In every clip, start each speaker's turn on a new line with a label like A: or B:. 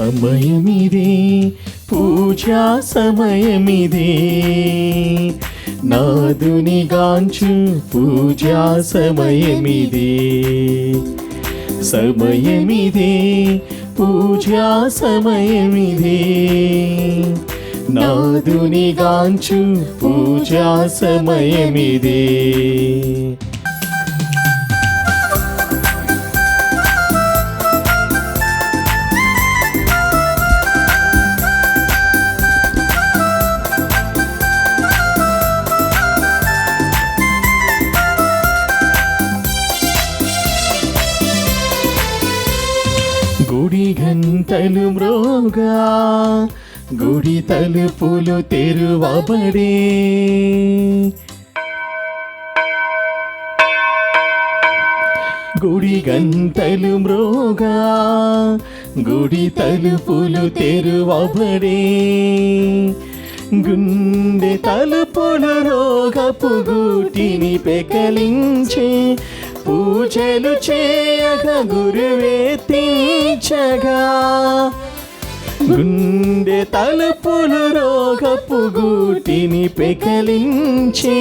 A: సమయమిదే, పూజా సమయమిదే, నాదుని గాంచు పూజా సమయమిదే. సమయమిదే, పూజా సమయమిదే, నాదుని గాంచు పూజా సమయమిదే. గుడి గంటలు మ్రోగా, గుడి తలుపులు తెరువబడే, గుడి గంటలు మ్రోగా, గుడి తలుపులు తెరువబడే, గుండె తలుపులు రోగపు గూటిని పెకలించే, పూజలు చేయగ గురువే తీర్చగా. గుండె తలుపులు రోగపు గూటిని పెకలించి,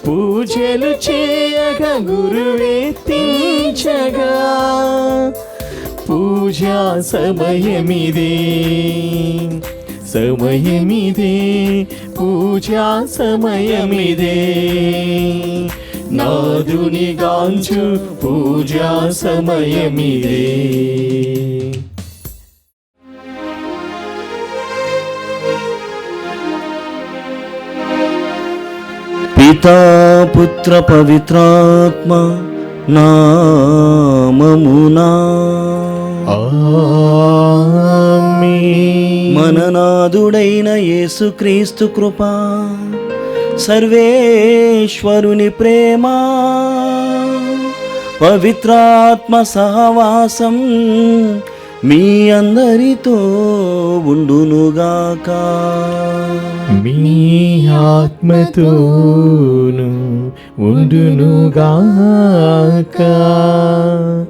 A: పూజలు చేయగ గురువే తీర్చగా. పూజా సమయమిదే, సమయమిదే, పూజా సమయమిదే, నాదుని గాంచు పూజా సమయమిదే.
B: పితా పుత్ర పవిత్రాత్మ నామమునా
A: ఆమేన్.
B: మననాథుడైన యేసుక్రీస్తు కృపా, సర్వేశ్వరుని ప్రేమ, పవిత్రాత్మ సహవాసం మీ అందరితో ఉండునుగాక.
A: మీ ఆత్మతోను ఉండునుగాక.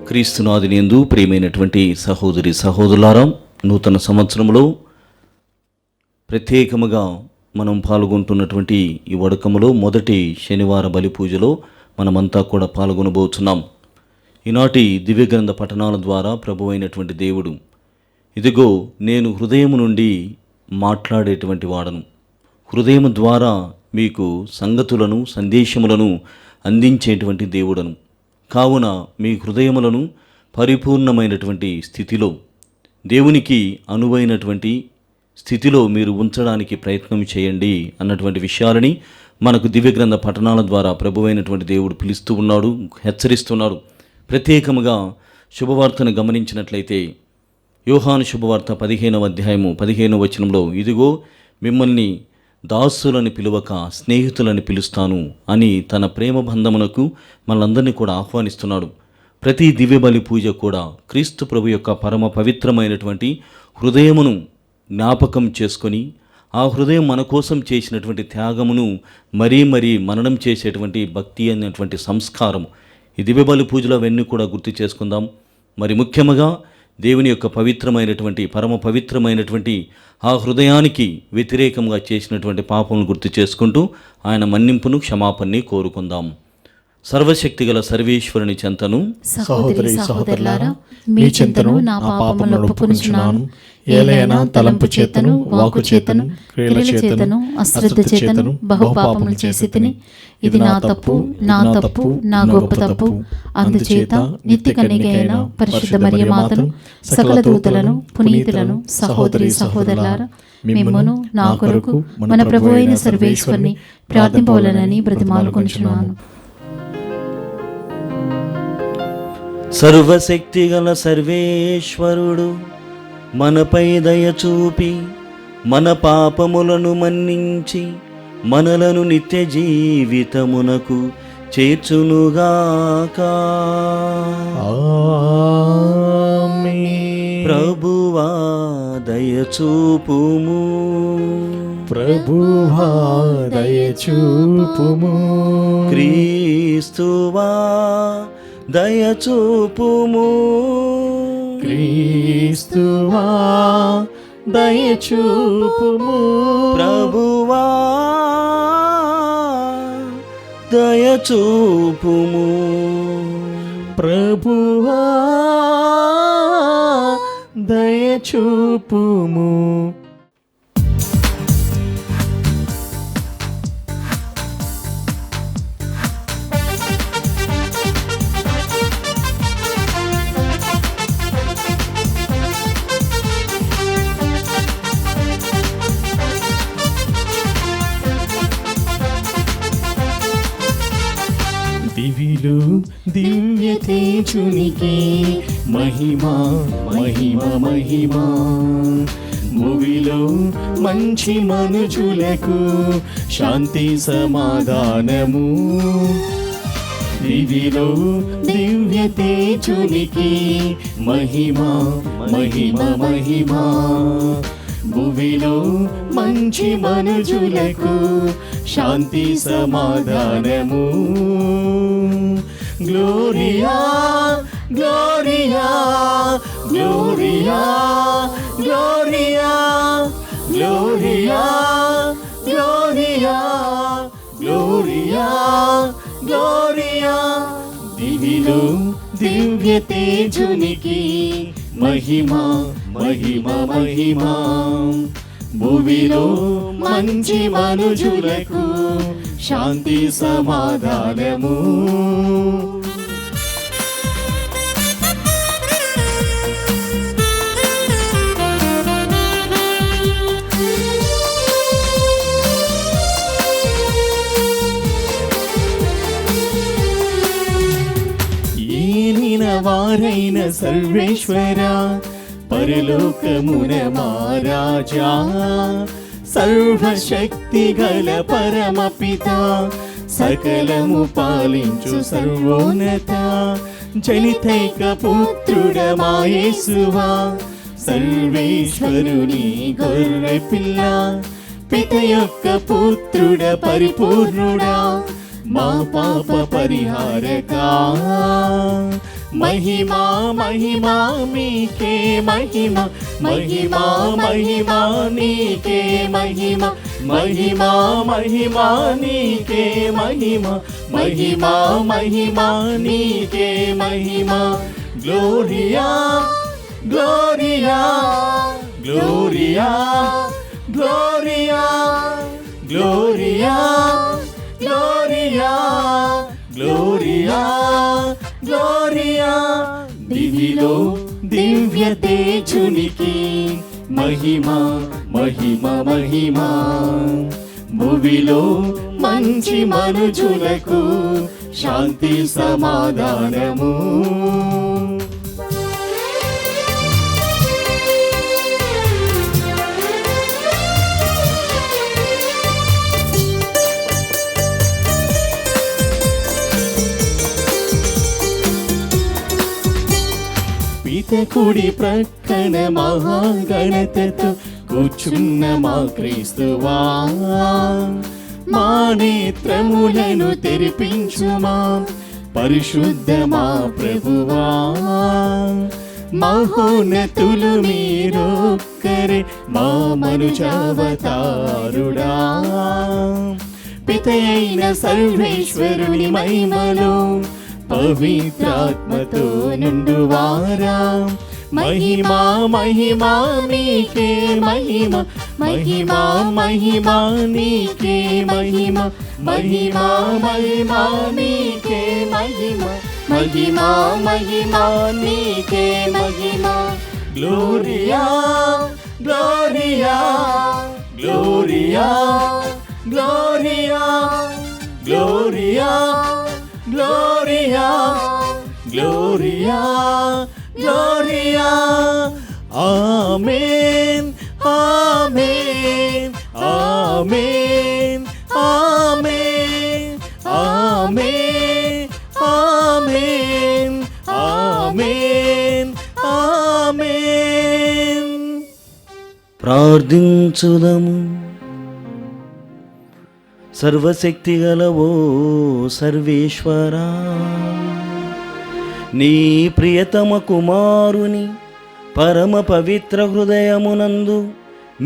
B: క్రీస్తునాథుని యందు ప్రియమైనటువంటి సహోదరి సహోదరులారా, నూతన సంవత్సరంలో ప్రత్యేకముగా మనం పాల్గొంటున్నటువంటి ఈ వడకములో మొదటి శనివార బలి పూజలో మనమంతా కూడా పాల్గొనబోతున్నాం. ఈనాటి దివ్యగ్రంథ పఠనాల ద్వారా ప్రభువైనటువంటి దేవుడు, ఇదిగో నేను హృదయం నుండి మాట్లాడేటువంటి వాడను, హృదయం ద్వారా మీకు సంగతులను సందేశములను అందించేటువంటి దేవుడను, కావున మీ హృదయములను పరిపూర్ణమైనటువంటి స్థితిలో, దేవునికి అనువైనటువంటి స్థితిలో మీరు ఉంచడానికి ప్రయత్నం చేయండి అన్నటువంటి విషయాలని మనకు దివ్యగ్రంథ పఠనాల ద్వారా ప్రభువైనటువంటి దేవుడు పిలుస్తూ ఉన్నాడు, హెచ్చరిస్తున్నాడు. ప్రత్యేకముగా శుభవార్తను గమనించినట్లయితే యోహాను శుభవార్త 15వ అధ్యాయము 15వ వచనంలో, ఇదిగో మిమ్మల్ని దాసులని పిలువక స్నేహితులని పిలుస్తాను అని తన ప్రేమ బంధమునకు మనందరినీ కూడా ఆహ్వానిస్తున్నాడు. ప్రతి దివ్యబలి పూజ కూడా క్రీస్తు ప్రభు యొక్క పరమ పవిత్రమైనటువంటి హృదయమును జ్ఞాపకం చేసుకొని, ఆ హృదయం మన కోసం చేసినటువంటి త్యాగమును మరీ మననం చేసేటువంటి భక్తి అనేటువంటి సంస్కారం ఈ దివ్యబలి పూజలో అవన్నీ కూడా గుర్తు చేసుకుందాం. మరి ముఖ్యముగా దేవుని యొక్క పవిత్రమైనటువంటి పరమ పవిత్రమైనటువంటి ఆ హృదయానికి వ్యతిరేకంగా చేసినటువంటి పాపములను గుర్తు చేసుకుంటూ ఆయన మన్నింపును క్షమాపణని కోరుకుందాం. సర్వశక్తిగల సర్వేశ్వరుని చెంతను
C: సహోదరి సహోదరులారా, మీ చెంతను నా పాపములను ఒప్పుకొనుచున్నాను. ఏలైనా తలంపు చేతను, వాకు చేతను, క్రియల చేతను, అశ్రద్ధ చేతను బహుపాపములు చేసి తిని, ఇది నా తప్పు, నా గొప్ప తప్పు. అందుచేత నిత్య కన్యకైన పరిశుద్ధ మరియ మాతను, సకల దూతలను, పునీతులను, సహోదరి సహోదరులారా, మిమ్మును నా కొరకు మన ప్రభువైన సర్వేశ్వరుని ప్రార్థింపవలెనని బ్రతిమాలుకొనుచున్నాను.
B: సర్వశక్తిగల సర్వేశ్వరుడు మనపై దయ చూపి, మన పాపములను మన్నించి, మనలను నిత్య జీవితమునకు చేర్చునుగాక.
A: ఆమేన్.
B: ప్రభువా దయచూపుము,
A: ప్రభువా దయచూపుము,
B: క్రీస్తువా దయచూపుము,
A: క్రీస్తువా దయచూపుము,
B: ప్రభువా దయచూపుము,
A: ప్రభువా దయచూపుము. దివిలో దివ్య తేజునికి మహిమా మహిమ మహిమా, భువిలో మంచి మనుజులకు శాంతి సమాధానము. దివిలో దివ్య తేజునికి మహిమా మహిమ మహిమా, భువిలో మంచి మనుజులకు శాంతి సమాధానము. Gloria gloria gloria gloria gloria gloria gloria gloria, దివిలో దివ్య తేజునికి మహిమా మహిమ మహిమా, భువిలో మంచి మనుజులకు శాంతి సమాధానము. ఏలిన వారైన సర్వేశ్వర, పరలోకమున మహారాజా, సర్వశక్తి గల పరమపిత, సకలము పాలించు సర్వోన్నత, జనితైక పుత్రుడ మా యేసువా, సర్వేశ్వరుని గొర్రె పిల్ల, పిత యొక్క పుత్రుడ పరిపూర్ణుడా, మా పాప పరిహారకా. మహిమా మహిమా మీకే మహిమ, మహిమా మహిమా నీకే మహిమ, మహిమా మహిమా నీకే మహిమ, మహిమా మహిమా నీకే మహిమ. Gloria gloria gloria gloria gloria gloria gloria gloria, దివిలో దివ్య తేజునికి మహిమా మహిమ మహిమా, భువిలో మంచి మనుజులకు శాంతి సమాధానము. కుడి ప్రక్కన మహాగణతతో కూర్చున్న మా క్రీస్తువా, మా నేత్రములను తెరిపించుమా పరిశుద్ధ మా ప్రభువా. మహోన్నతులు మీరొక్కరే మా మనుజావతారుడా, పితయైన సర్వేశ్వరుని మహిమలో పవిత్రాత్మతో నిండువారా. మహిమా మహిమా నీకే మహిమ, మహిమా మహిమా నీకే మహిమ, మహిమా మహిమా నీకే మహిమ, మహిమా మహిమా నీకే మహిమ. Gloria gloria gloria gloria gloria gloria gloria gloria. Amen amen amen amen amen amen amen amen.
B: ప్రార్థించుదము. సర్వశక్తి గలవో సర్వేశ్వరా, నీ ప్రియతమ కుమారుని పరమ పవిత్ర హృదయమునందు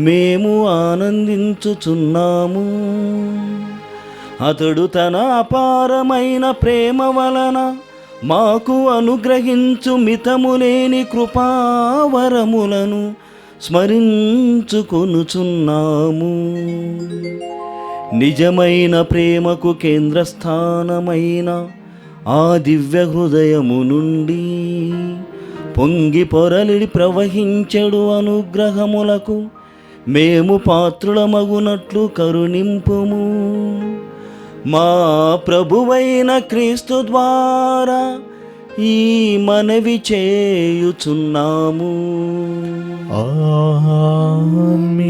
B: మేము ఆనందించుచున్నాము. అతడు తన అపారమైన ప్రేమ వలన మాకు అనుగ్రహించు మితములేని కృపావరములను స్మరించుకొనుచున్నాము. నిజమైన ప్రేమకు కేంద్రస్థానమైన ఆ దివ్య హృదయము నుండి పొంగి పొరలిడి ప్రవహించెడు అనుగ్రహములకు మేము పాత్రులమగునట్లు కరుణింపుము. మా ప్రభువైన క్రీస్తు ద్వారా ఈ మనవి చేయుచున్నాము.
A: ఆమేన్.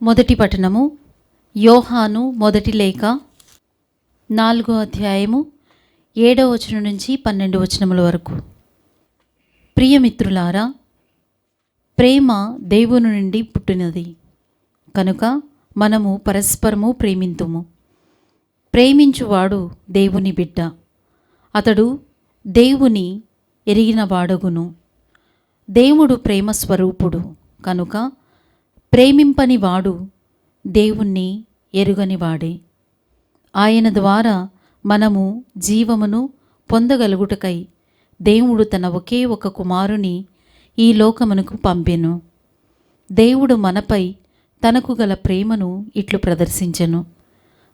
C: మొదటి పఠనము యోహాను మొదటి లేఖ 4వ అధ్యాయము 7వ వచనం నుంచి 12వ వచనముల వరకు. ప్రియమిత్రులారా, ప్రేమ దేవుని నుండి పుట్టినది కనుక మనము పరస్పరము ప్రేమింతుము. ప్రేమించువాడు దేవుని బిడ్డ, అతడు దేవుని ఎరిగిన వాడగును. దేవుడు ప్రేమ స్వరూపుడు కనుక ప్రేమింపని వాడు దేవుణ్ణి ఎరుగని వాడే. ఆయన ద్వారా మనము జీవమును పొందగలుగుటకై దేవుడు తన ఒకే ఒక కుమారుని ఈ లోకమునకు పంపెను. దేవుడు మనపై తనకు గల ప్రేమను ఇట్లు ప్రదర్శించెను.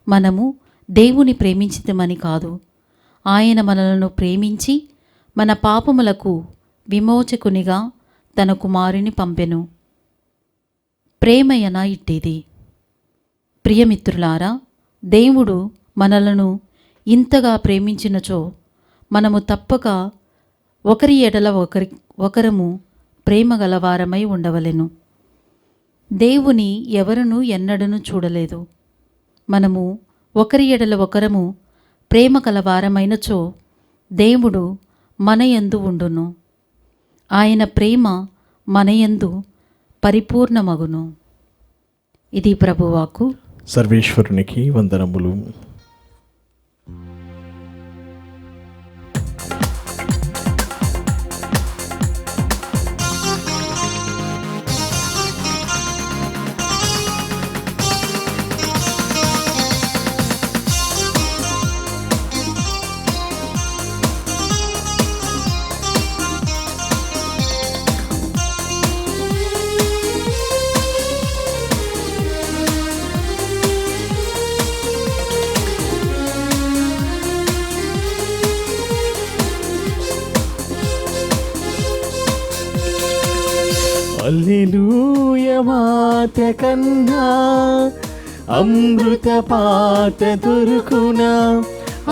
C: మనము దేవుని ప్రేమించితమని కాదు, ఆయన మనలను ప్రేమించి మన పాపములకు విమోచకునిగా తన కుమారుని పంపెను. ప్రేమయన ఇట్టిది. ప్రియమిత్రులారా, దేవుడు మనలను ఇంతగా ప్రేమించినచో మనము తప్పక ఒకరి ఎడల ఒకరము ప్రేమ గలవారమై ఉండవలెను. దేవుని ఎవరునూ ఎన్నడూ చూడలేదు. మనము ఒకరి ఎడల ఒకరము ప్రేమ కలవారమైనచో దేవుడు మనయందు ఉండును, ఆయన ప్రేమ మనయందు పరిపూర్ణమగును. ఇది ప్రభువాకు.
A: సర్వేశ్వరునికి వందనములు. హల్లెలూయా, మాట కన్నా అమృత పాట దొరుకునా,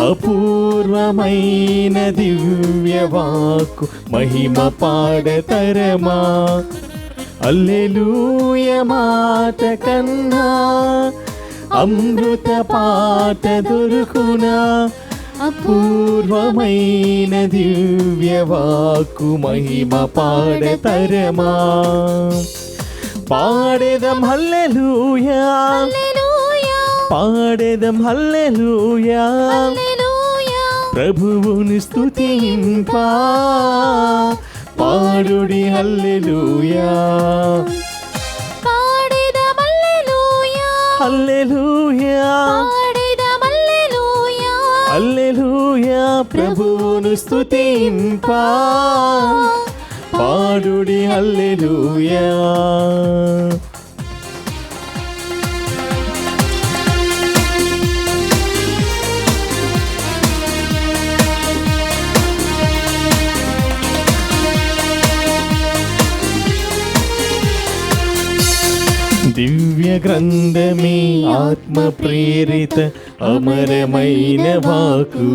A: అపూర్వమైన దివ్యవాక్కు మహిమ పాడతరమా. హల్లెలూయా, మాట కన్నా అమృత పాట దొరుకునా, అపూర్వమైన దివ్యవాక్కు మహిమ పాడతరమా. పాడేదం హల్లెలూయా, పాడేదం హల్లెలూయా, ప్రభువుని స్తుతింపా, పాడుడి హల్లెలూయా. హల్లెలూయా, హల్లెలూయా, ప్రభువును స్తుతింపా, పాడుడి హల్లెలూయా. దివ్య గ్రంథమే ఆత్మ ప్రేరిత అమరమైన వాకు,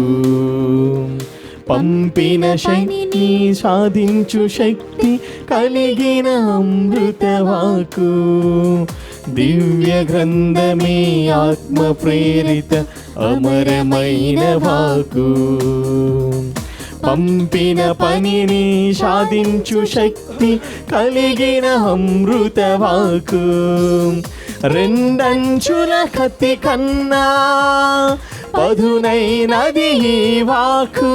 A: పంపిన శక్తి సాధించు శక్తి కలిగిన అమృత వాకు. దివ్య గ్రంథమే ఆత్మ ప్రేరిత అమరమైన వాకు, పంపిన పనిని సాధించు శక్తి కలిగిన అమృత వాకు. రెండంచుల కత్తి కన్నా పదునైనది ఈ వాక్కు,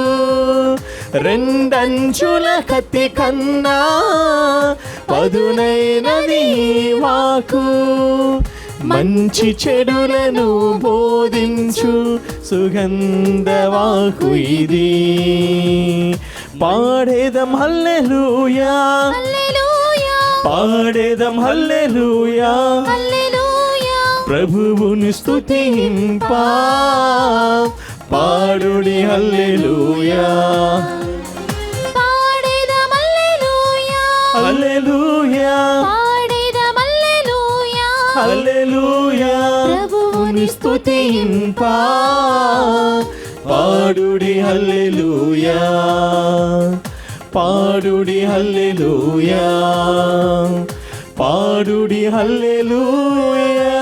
A: రెండంచుల కత్తి కన్నా పదునైనది ఈ వాక్కు. మంచి చెడులను బోధించు సుగంధవాకు ఇది. పాడేదం హల్లెలూయా, పాడేదం హల్లెలూయా, ప్రభువుని స్తుతింపా పాడుడి హల్లెలూయా, హల్లెలూయా, హల్లెలూయా, ప్రభువుని స్తుతింపా పాడుడి హల్లెలూయా, పాడుడి హల్లెలూయా, పాడుడి హల్లెలూయా.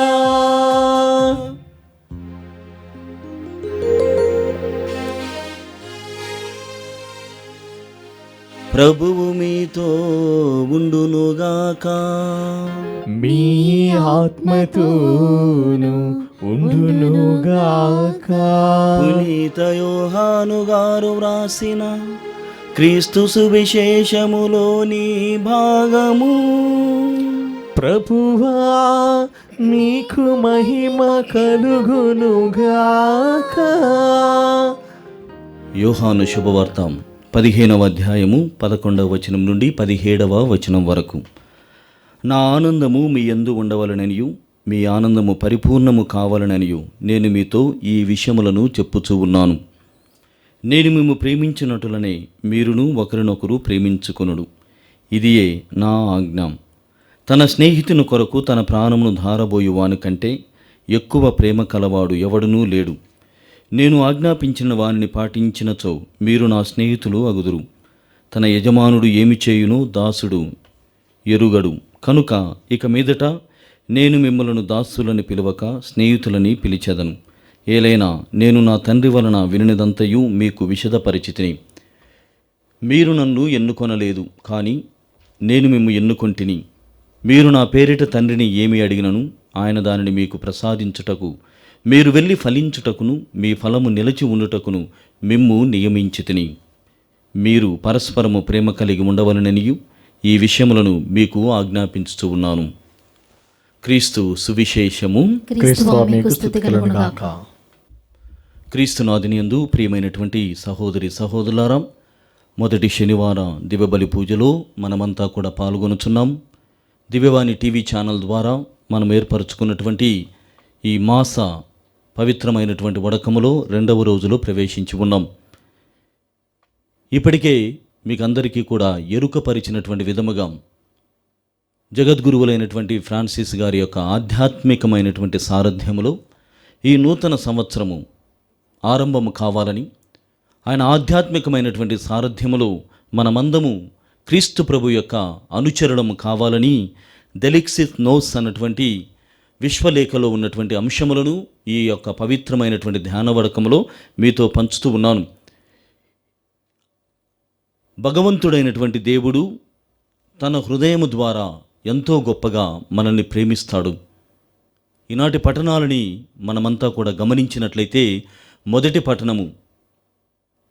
B: ప్రభువు మీతో ఉండునుగాక,
A: మీ ఆత్మతోను ఉండునుగాక.
B: పునీత యోహాను గారు వ్రాసిన క్రీస్తు సువిశేషములోని భాగము.
A: ప్రభువా నీకు మహిమ కలుగునుగాక.
B: యోహాను శుభవార్త 15వ అధ్యాయము 11వ వచనం నుండి 17వ వచనం వరకు. నా ఆనందము మీ యందు ఉండవలననియు మీ ఆనందము పరిపూర్ణము కావాలననియు నేను మీతో ఈ విషయములను చెప్పుచూ ఉన్నాను. నేను మిమ్ము ప్రేమించినట్లునే మీరును ఒకరినొకరు ప్రేమించుకొనుడు. ఇదియే నా ఆజ్ఞ. తన స్నేహితుని కొరకు తన ప్రాణమును ధారబోయువాని కంటే ఎక్కువ ప్రేమ కలవాడు ఎవడునూ లేడు. నేను ఆజ్ఞాపించిన వానిని పాటించినచో మీరు నా స్నేహితులు అగుదురు. తన యజమానుడు ఏమి చేయునో దాసుడు ఎరుగడు. కనుక ఇక మీదట నేను మిమ్మలను దాసులని పిలవక స్నేహితులని పిలిచెదను. ఏలైనా నేను నా తండ్రి వలన వినినదంతయు మీకు విశదపరిచితిని. మీరు నన్ను ఎన్నుకొనలేదు, కానీ నేను మిమ్ము ఎన్నుకొంటిని. మీరు నా పేరిట తండ్రిని ఏమి అడిగినను ఆయన దానిని మీకు ప్రసాదించుటకు, మీరు వెళ్ళి ఫలించుటకును మీ ఫలము నిలిచి ఉండుటకును మిమ్ము నియమించితిని. మీరు పరస్పరము ప్రేమ కలిగి ఉండవలననియు ఈ విషయములను మీకు ఆజ్ఞాపించుచూ ఉన్నాను. క్రీస్తు సువిశేషము. క్రీస్తునాథునియందు ప్రియమైనటువంటి సహోదరి సహోదరులారా, మొదటి శనివార దివ్యబలి పూజలో మనమంతా కూడా పాల్గొనుచున్నాం. దివ్యవాణి టీవీ ఛానల్ ద్వారా మనం ఏర్పరచుకున్నటువంటి ఈ మాస పవిత్రమైనటువంటి వడకములో 2వ రోజులో ప్రవేశించి ఉన్నాం. ఇప్పటికే మీకు అందరికీ కూడా ఎరుకపరిచినటువంటి విధముగా జగద్గురువులైనటువంటి ఫ్రాన్సిస్ గారి యొక్క ఆధ్యాత్మికమైనటువంటి సారథ్యములో ఈ నూతన సంవత్సరము ఆరంభము కావాలని, ఆయన ఆధ్యాత్మికమైనటువంటి సారథ్యములో మనమందము క్రీస్తు ప్రభు యొక్క అనుచరణము కావాలని డెలిక్సిస్ నోస్ అన్నటువంటి విశ్వలేఖలో ఉన్నటువంటి అంశములను ఈ యొక్క పవిత్రమైనటువంటి ధ్యానవడకంలో మీతో పంచుతూ ఉన్నాను. భగవంతుడైనటువంటి దేవుడు తన హృదయము ద్వారా ఎంతో గొప్పగా మనల్ని ప్రేమిస్తాడు. ఈనాటి పఠనాలని మనమంతా కూడా గమనించినట్లయితే, మొదటి పఠనము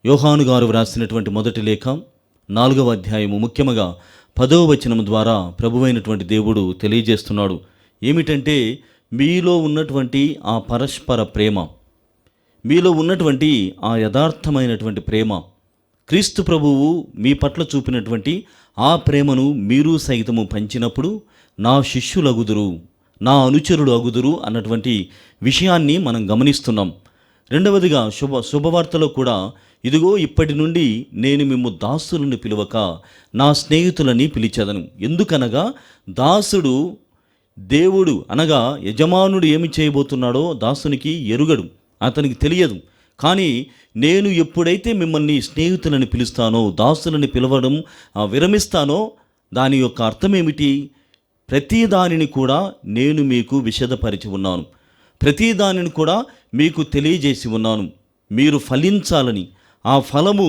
B: యోహాను గారు వ్రాసినటువంటి మొదటి లేఖ 4వ అధ్యాయము ముఖ్యముగా 10వ వచనము ద్వారా ప్రభువైనటువంటి దేవుడు తెలియజేస్తున్నాడు. ఏమిటంటే, మీలో ఉన్నటువంటి ఆ పరస్పర ప్రేమ, మీలో ఉన్నటువంటి ఆ యథార్థమైనటువంటి ప్రేమ, క్రీస్తు ప్రభువు మీ పట్ల చూపినటువంటి ఆ ప్రేమను మీరు సైతము పంచినప్పుడు నా శిష్యులగుదురు, నా అనుచరుడు అగుదురు అన్నటువంటి విషయాన్ని మనం గమనిస్తున్నాం. రెండవదిగా శుభవార్తలో కూడా, ఇదిగో ఇప్పటి నుండి నేను మిమ్ము దాసులను పిలువక నా స్నేహితులని పిలిచెదను. ఎందుకనగా దాసుడు దేవుడు అనగా యజమానుడు ఏమి చేయబోతున్నాడో దాసునికి ఎరుగడు, అతనికి తెలియదు. కానీ నేను ఎప్పుడైతే మిమ్మల్ని స్నేహితులని పిలుస్తానో, దాసులని పిలవడం విరమిస్తానో, దాని యొక్క అర్థమేమిటి? ప్రతి దానిని కూడా నేను మీకు విశదపరిచి ఉన్నాను, ప్రతి దానిని కూడా మీకు తెలియజేసి ఉన్నాను. మీరు ఫలించాలని, ఆ ఫలము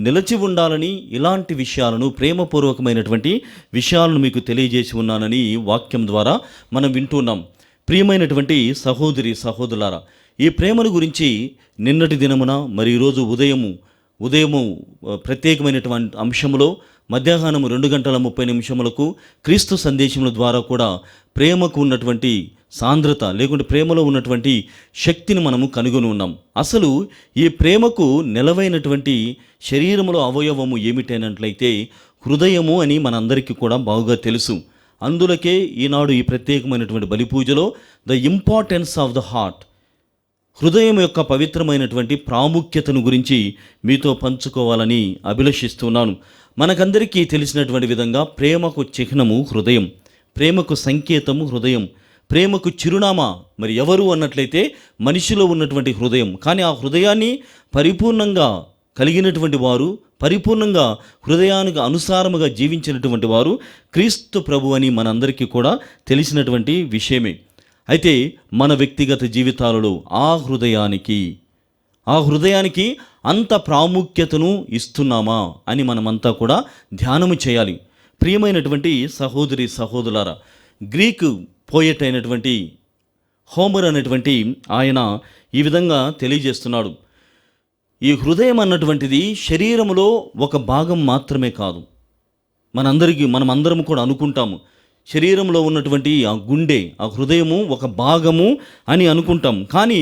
B: నిలిచి ఉండాలని, ఇలాంటి విషయాలను, ప్రేమపూర్వకమైనటువంటి విషయాలను మీకు తెలియజేసి ఉన్నానని వాక్యం ద్వారా మనం వింటున్నాం. ప్రియమైనటువంటి సహోదరి సహోదరులారా, ఈ ప్రేమను గురించి నిన్నటి దినమున మరి ఈరోజు ఉదయము ప్రత్యేకమైనటువంటి అంశంలో మధ్యాహ్నం 2:30 క్రీస్తు సందేశముల ద్వారా కూడా ప్రేమకు ఉన్నటువంటి సాంద్రత లేకుంటే ప్రేమలో ఉన్నటువంటి శక్తిని మనము కనుగొని ఉన్నాం. అసలు ఈ ప్రేమకు నెలవైనటువంటి శరీరంలో అవయవము ఏమిటైనట్లయితే హృదయము అని మనందరికీ కూడా బాగా తెలుసు. అందులకే ఈనాడు ఈ ప్రత్యేకమైనటువంటి బలిపూజలో the importance of the heart, హృదయం యొక్క పవిత్రమైనటువంటి ప్రాముఖ్యతను గురించి మీతో పంచుకోవాలని అభిలషిస్తున్నాను. మనకందరికీ తెలిసినటువంటి విధంగా ప్రేమకు చిహ్నము హృదయం, ప్రేమకు సంకేతము హృదయం, ప్రేమకు చిరునామా మరి ఎవరు అన్నట్లయితే మనిషిలో ఉన్నటువంటి హృదయం. కానీ ఆ హృదయాన్ని పరిపూర్ణంగా కలిగినటువంటి వారు, పరిపూర్ణంగా హృదయానికి అనుసారముగా జీవించినటువంటి వారు క్రీస్తు ప్రభు అని మనందరికీ కూడా తెలిసినటువంటి విషయమే. అయితే మన వ్యక్తిగత జీవితాలలో ఆ హృదయానికి అంత ప్రాముఖ్యతను ఇస్తున్నామా అని మనమంతా కూడా ధ్యానము చేయాలి. ప్రియమైనటువంటి సహోదరి సహోదరులారా, గ్రీకు పోయెట్ అయినటువంటి హోమర్ అనేటువంటి ఆయన ఈ విధంగా తెలియజేస్తున్నాడు. ఈ హృదయం అన్నటువంటిది శరీరములో ఒక భాగం మాత్రమే కాదు. మనమందరము కూడా అనుకుంటాము శరీరంలో ఉన్నటువంటి ఆ గుండె, ఆ హృదయము ఒక భాగము అని అనుకుంటాం. కానీ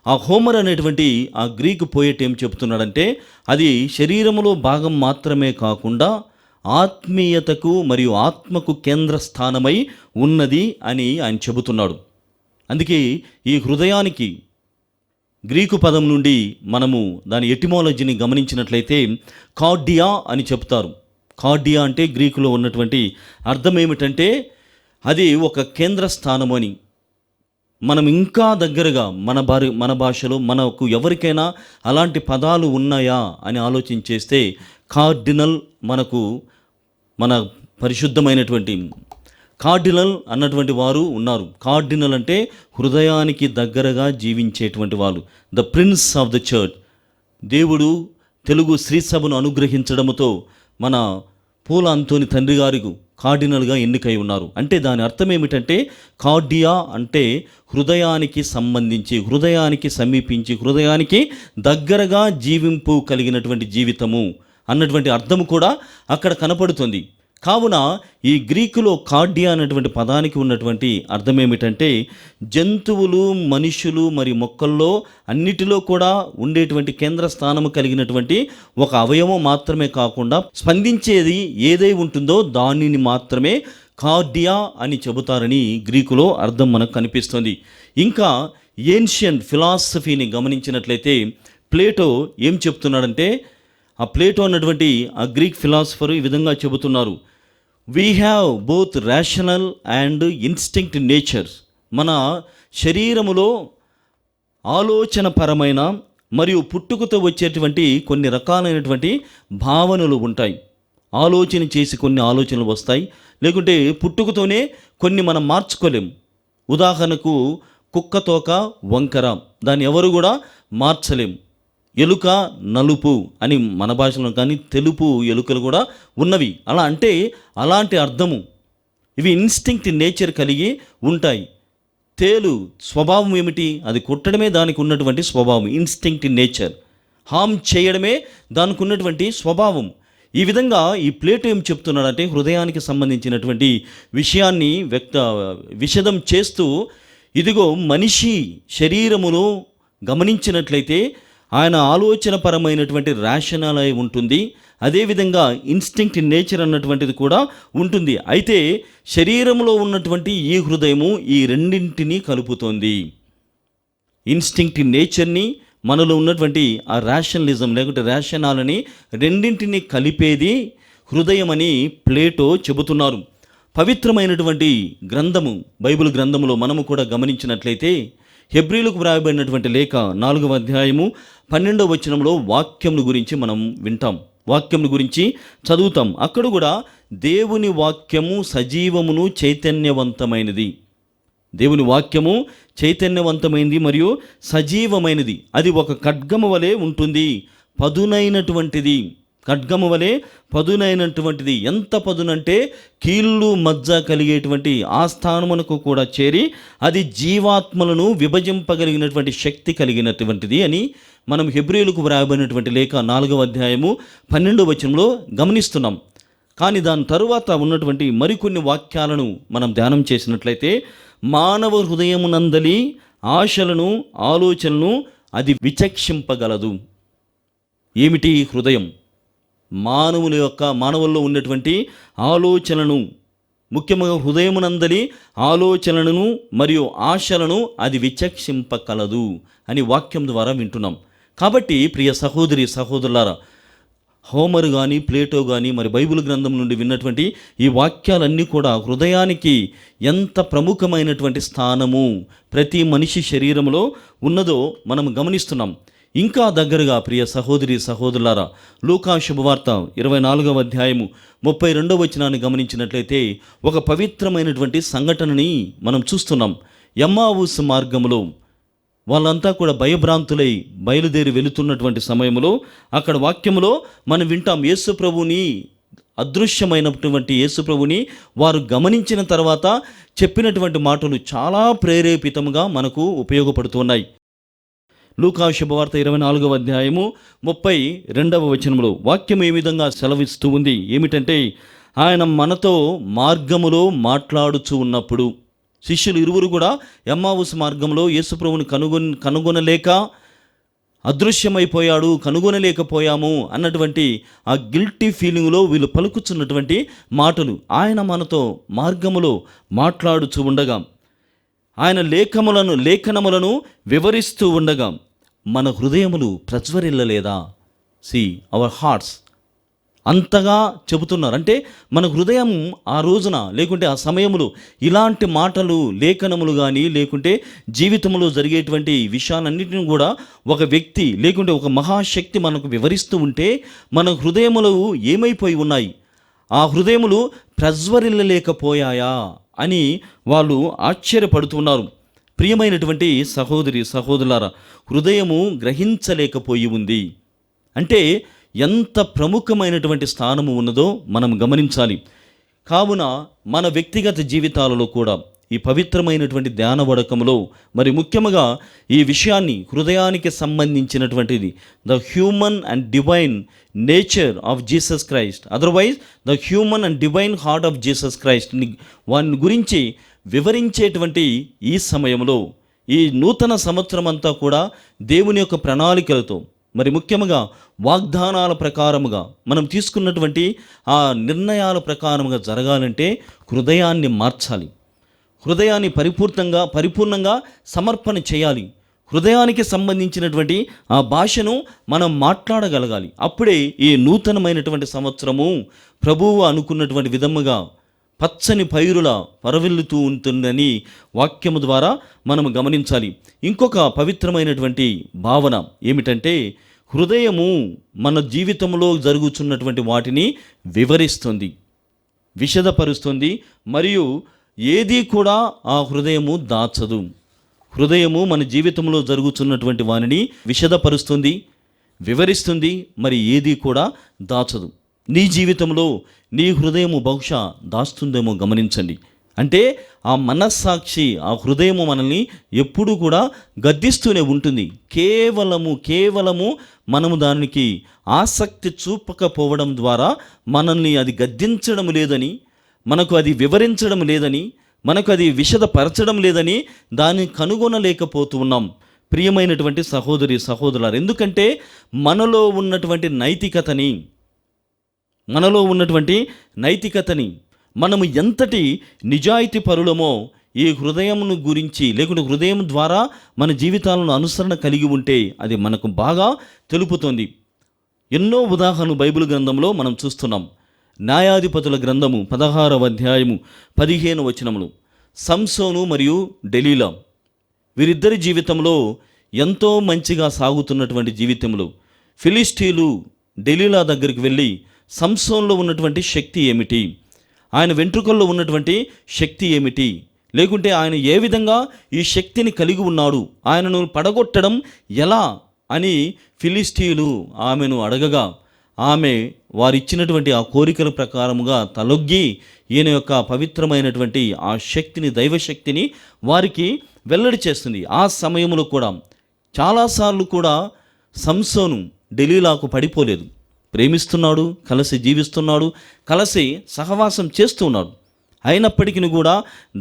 B: ఆ హోమర్ అనేటువంటి ఆ గ్రీకు పోయెట్ ఏం చెప్తున్నాడంటే అది శరీరములో భాగం మాత్రమే కాకుండా ఆత్మీయతకు మరియు ఆత్మకు కేంద్ర స్థానమై ఉన్నది అని ఆయన చెబుతున్నాడు. అందుకే ఈ హృదయానికి గ్రీకు పదం నుండి మనము దాని ఎటిమాలజీని గమనించినట్లయితే కార్డియా అని చెప్తారు. కార్డియా అంటే గ్రీకులో ఉన్నటువంటి అర్థం ఏమిటంటే అది ఒక కేంద్ర స్థానము అని. మనం ఇంకా దగ్గరగా మన భాషలో మనకు ఎవరికైనా అలాంటి పదాలు ఉన్నాయా అని ఆలోచించేస్తే కార్డినల్ మన పరిశుద్ధమైనటువంటి కార్డినల్ అన్నటువంటి వారు ఉన్నారు. కార్డినల్ అంటే హృదయానికి దగ్గరగా జీవించేటువంటి వాళ్ళు, the prince of the church. దేవుడు తెలుగు శ్రీ సభను అనుగ్రహించడంతో మన పూల అంతోని తండ్రి గారికి కార్డినల్గా ఎన్నికై ఉన్నారు. అంటే దాని అర్థం ఏమిటంటే కార్డియా అంటే హృదయానికి సంబంధించి, హృదయానికి సమీపించి, హృదయానికి దగ్గరగా జీవింపు కలిగినటువంటి జీవితము అన్నటువంటి అర్థము కూడా అక్కడ కనపడుతుంది. కావున ఈ గ్రీకులో కార్డియా అనేటువంటి పదానికి ఉన్నటువంటి అర్థం ఏమిటంటే జంతువులు, మనుషులు మరియు మొక్కల్లో అన్నిటిలో కూడా ఉండేటువంటి కేంద్ర స్థానము కలిగినటువంటి ఒక అవయవం మాత్రమే కాకుండా స్పందించేది ఏదై ఉంటుందో దానిని మాత్రమే కార్డియా అని చెబుతారని గ్రీకులో అర్థం మనకు కనిపిస్తుంది. ఇంకా ఏన్షియంట్ ఫిలాసఫీని గమనించినట్లయితే ప్లేటో ఏం చెప్తున్నాడంటే ఆ ప్లేటో అన్నటువంటి ఆ గ్రీక్ ఫిలాసఫర్ ఈ విధంగా చెబుతున్నారు, we have both rational and instinct natures. మన శరీరములో ఆలోచనపరమైన మరియు పుట్టుకతో వచ్చేటువంటి కొన్ని రకాలైనటువంటి భావనలు ఉంటాయి. ఆలోచన చేసి కొన్ని ఆలోచనలు వస్తాయి, లేకుంటే పుట్టుకతోనే కొన్ని మనం మార్చుకోలేం. ఉదాహరణకు కుక్కతోక వంకర, దాన్ని ఎవరు కూడా మార్చలేం. ఎలుక నలుపు అని మన భాషలో, కానీ తెలుపు ఎలుకలు కూడా ఉన్నవి. అలా అంటే అలాంటి అర్థము. ఇవి ఇన్స్టింక్ట్ నేచర్ కలిగి ఉంటాయి. తేలు స్వభావం ఏమిటి? అది కుట్టడమే దానికి ఉన్నటువంటి స్వభావం, ఇన్స్టింక్ట్ నేచర్. హామ్ చేయడమే దానికి ఉన్నటువంటి స్వభావం. ఈ విధంగా ఈ ప్లేటో ఏం చెప్తున్నాడంటే హృదయానికి సంబంధించినటువంటి విషయాన్ని విశదం చేస్తూ, ఇదిగో మనిషి శరీరమును గమనించినట్లయితే ఆయన ఆలోచనపరమైనటువంటి రేషనల్ అయి ఉంటుంది, అదేవిధంగా ఇన్స్టింక్ట్ నేచర్ అన్నటువంటిది కూడా ఉంటుంది. అయితే శరీరంలో ఉన్నటువంటి ఈ హృదయము ఈ రెండింటినీ కలుపుతోంది. ఇన్స్టింక్ట్ నేచర్ని, మనలో ఉన్నటువంటి ఆ రేషనలిజం లేకుంటే రేషనాలని రెండింటినీ కలిపేది హృదయం అని ప్లేటో చెబుతున్నారు. పవిత్రమైనటువంటి గ్రంథము బైబిల్ గ్రంథములో మనము కూడా గమనించినట్లయితే హెబ్రీలకు వ్రాయబడినటువంటి లేఖ 4వ అధ్యాయము 12వ వచనంలో వాక్యం గురించి మనం వింటాం, వాక్యం గురించి చదువుతాం. అక్కడ కూడా దేవుని వాక్యము సజీవమును చైతన్యవంతమైనది. దేవుని వాక్యము చైతన్యవంతమైనది మరియు సజీవమైనది. అది ఒక ఖడ్గము వలె ఉంటుంది, పదునైనటువంటిది, ఖడ్గము వలె పదునైనటువంటిది. ఎంత పదునంటే కీళ్ళు మజ్జ కలిగేటువంటి ఆ స్థానమునకు కూడా చేరి అది జీవాత్మలను విభజింపగలిగినటువంటి శక్తి కలిగినటువంటిది అని మనం హెబ్రీయులకు వ్రాయబడినటువంటి లేఖ 4వ అధ్యాయము 12వ వచనంలో గమనిస్తున్నాం. కానీ దాని తరువాత ఉన్నటువంటి మరికొన్ని వాక్యాలను మనం ధ్యానం చేసినట్లయితే, మానవ హృదయమునందలి ఆశలను ఆలోచనలను అది విచక్షింపగలదు. ఏమిటి హృదయం? మానవుల్లో ఉన్నటువంటి ఆలోచనలను, ముఖ్యంగా హృదయమునందలి ఆలోచనలను మరియు ఆశలను అది విచక్షింపగలదు అని వాక్యం ద్వారా వింటున్నాం. కాబట్టి ప్రియ సహోదరి సహోదరులారా, హోమరు కానీ ప్లేటో కానీ మరి బైబిల్ గ్రంథం నుండి విన్నటువంటి ఈ వాక్యాలన్నీ కూడా హృదయానికి ఎంత ప్రముఖమైనటువంటి స్థానము ప్రతి మనిషి శరీరంలో ఉన్నదో మనం గమనిస్తున్నాం. ఇంకా దగ్గరగా ప్రియ సహోదరి సహోదరులారా, లూకా శుభవార్త 24వ అధ్యాయము 32వ వచనాన్ని గమనించినట్లయితే ఒక పవిత్రమైనటువంటి సంఘటనని మనం చూస్తున్నాం. ఎమ్మావుస్ మార్గములో వాళ్ళంతా కూడా భయభ్రాంతులై బయలుదేరి వెళుతున్నటువంటి సమయంలో అక్కడ వాక్యములో మనం వింటాం, యేసుప్రభుని అదృశ్యమైనటువంటి యేసుప్రభుని వారు గమనించిన తర్వాత చెప్పినటువంటి మాటలు చాలా ప్రేరేపితంగా మనకు ఉపయోగపడుతున్నాయి. లూకా శుభవార్త 24వ అధ్యాయము 32వ వచనంలో వాక్యం ఏ విధంగా సెలవిస్తూ ఉంది ఏమిటంటే, ఆయన మనతో మార్గములో మాట్లాడుచూ ఉన్నప్పుడు, శిష్యులు ఇరువురు కూడా ఎమ్మావుస్ మార్గంలో యేసుప్రభుని కనుగొనలేక అదృశ్యమైపోయాడు, కనుగొనలేకపోయాము అన్నటువంటి ఆ గిల్టీ ఫీలింగ్లో వీళ్ళు పలుకుతున్నటువంటి మాటలు, ఆయన మనతో మార్గములో మాట్లాడుచూ ఉండగా, ఆయన లేఖనములను వివరిస్తూ ఉండగా మన హృదయములు ప్రజ్వరిల్లలేదా? అవర్ హార్ట్స్ అంతగా చెబుతున్నారు. అంటే మన హృదయం ఆ రోజున లేకుంటే ఆ సమయంలో ఇలాంటి మాటలు, లేఖనములు కానీ లేకుంటే జీవితంలో జరిగేటువంటి విషయాలన్నింటినీ కూడా ఒక వ్యక్తి లేకుంటే ఒక మహాశక్తి మనకు వివరిస్తూ ఉంటే మన హృదయములు ఏమైపోయి ఉన్నాయి? ఆ హృదయములు ప్రజ్వరిల్లలేకపోయాయా అని వాళ్ళు ఆశ్చర్యపడుతున్నారు. ప్రియమైనటువంటి సహోదరి సహోదరులారా, హృదయము గ్రహించలేకపోయి ఉంది అంటే ఎంత ప్రముఖమైనటువంటి స్థానము ఉన్నదో మనం గమనించాలి. కావున మన వ్యక్తిగత జీవితాలలో కూడా ఈ పవిత్రమైనటువంటి ధ్యాన వడకంలో మరి ముఖ్యంగా ఈ విషయాన్ని, హృదయానికి సంబంధించినటువంటిది the human and divine nature of Jesus Christ, otherwise the human and divine heart of Jesus Christ, వాని గురించి వివరించేటువంటి ఈ సమయంలో, ఈ నూతన సంవత్సరం అంతా కూడా దేవుని యొక్క ప్రణాళికలతో మరి ముఖ్యంగా వాగ్దానాల ప్రకారముగా మనం తీసుకున్నటువంటి ఆ నిర్ణయాల ప్రకారముగా జరగాలంటే హృదయాన్ని మార్చాలి. హృదయాన్ని పరిపూర్ణంగా సమర్పణ చేయాలి. హృదయానికి సంబంధించినటువంటి ఆ భాషను మనం మాట్లాడగలగాలి. అప్పుడే ఈ నూతనమైనటువంటి సంవత్సరము ప్రభువు అనుకున్నటువంటి విధముగా పచ్చని పైరులా పరవిల్లుతూ ఉంటుందని వాక్యము ద్వారా మనం గమనించాలి. ఇంకొక పవిత్రమైనటువంటి భావన ఏమిటంటే, హృదయము మన జీవితంలో జరుగుతున్నటువంటి వాటిని వివరిస్తుంది, విషదపరుస్తుంది, మరియు ఏది కూడా ఆ హృదయము దాచదు. హృదయము మన జీవితంలో జరుగుతున్నటువంటి వానిని విషదపరుస్తుంది, వివరిస్తుంది, మరి ఏది కూడా దాచదు. నీ జీవితంలో నీ హృదయము బహుశా దాస్తుందేమో గమనించండి. అంటే ఆ మనస్సాక్షి, ఆ హృదయము మనల్ని ఎప్పుడూ కూడా గద్దిస్తూనే ఉంటుంది. కేవలము మనము దానికి ఆసక్తి చూపకపోవడం ద్వారా మనల్ని అది గద్దించడం లేదని, మనకు అది వివరించడం లేదని, మనకు అది విషదపరచడం లేదని దాన్ని కనుగొనలేకపోతూ ఉన్నాం. ప్రియమైనటువంటి సహోదరి సహోదరులారు, ఎందుకంటే మనలో ఉన్నటువంటి నైతికతని మనము ఎంతటి నిజాయితీ పరులమో ఈ హృదయమును గురించి లేకుంటే హృదయం ద్వారా మన జీవితాలను అనుసరణ కలిగి ఉంటే అది మనకు బాగా తెలుపుతుంది. ఎన్నో ఉదాహరణలు బైబిల్ గ్రంథంలో మనం చూస్తున్నాం. న్యాయాధిపతుల గ్రంథము 16వ అధ్యాయము 15వ వచనములు, సంసోను మరియు డెలీలా వీరిద్దరి జీవితంలో ఎంతో మంచిగా సాగుతున్నటువంటి జీవితంలో ఫిలిష్తీయులు డెలీలా దగ్గరికి వెళ్ళి సంసోన్లో ఉన్నటువంటి శక్తి ఏమిటి, ఆయన వెంట్రుకల్లో ఉన్నటువంటి శక్తి ఏమిటి, లేకుంటే ఆయన ఏ విధంగా ఈ శక్తిని కలిగి ఉన్నాడు, ఆయనను పడగొట్టడం ఎలా అని ఫిలిష్తీయులు ఆమెను అడగగా ఆమె వారిచ్చినటువంటి ఆ కోరికల ప్రకారముగా తలొగ్గి ఈయన యొక్క పవిత్రమైనటువంటి ఆ శక్తిని, దైవశక్తిని వారికి వెల్లడి చేస్తుంది. ఆ సమయంలో కూడా చాలాసార్లు కూడా సంసోను దెలీలాకు పడిపోలేదు. ప్రేమిస్తున్నాడు, కలిసి జీవిస్తున్నాడు, కలిసి సహవాసం చేస్తూ ఉన్నాడు. అయినప్పటికీ కూడా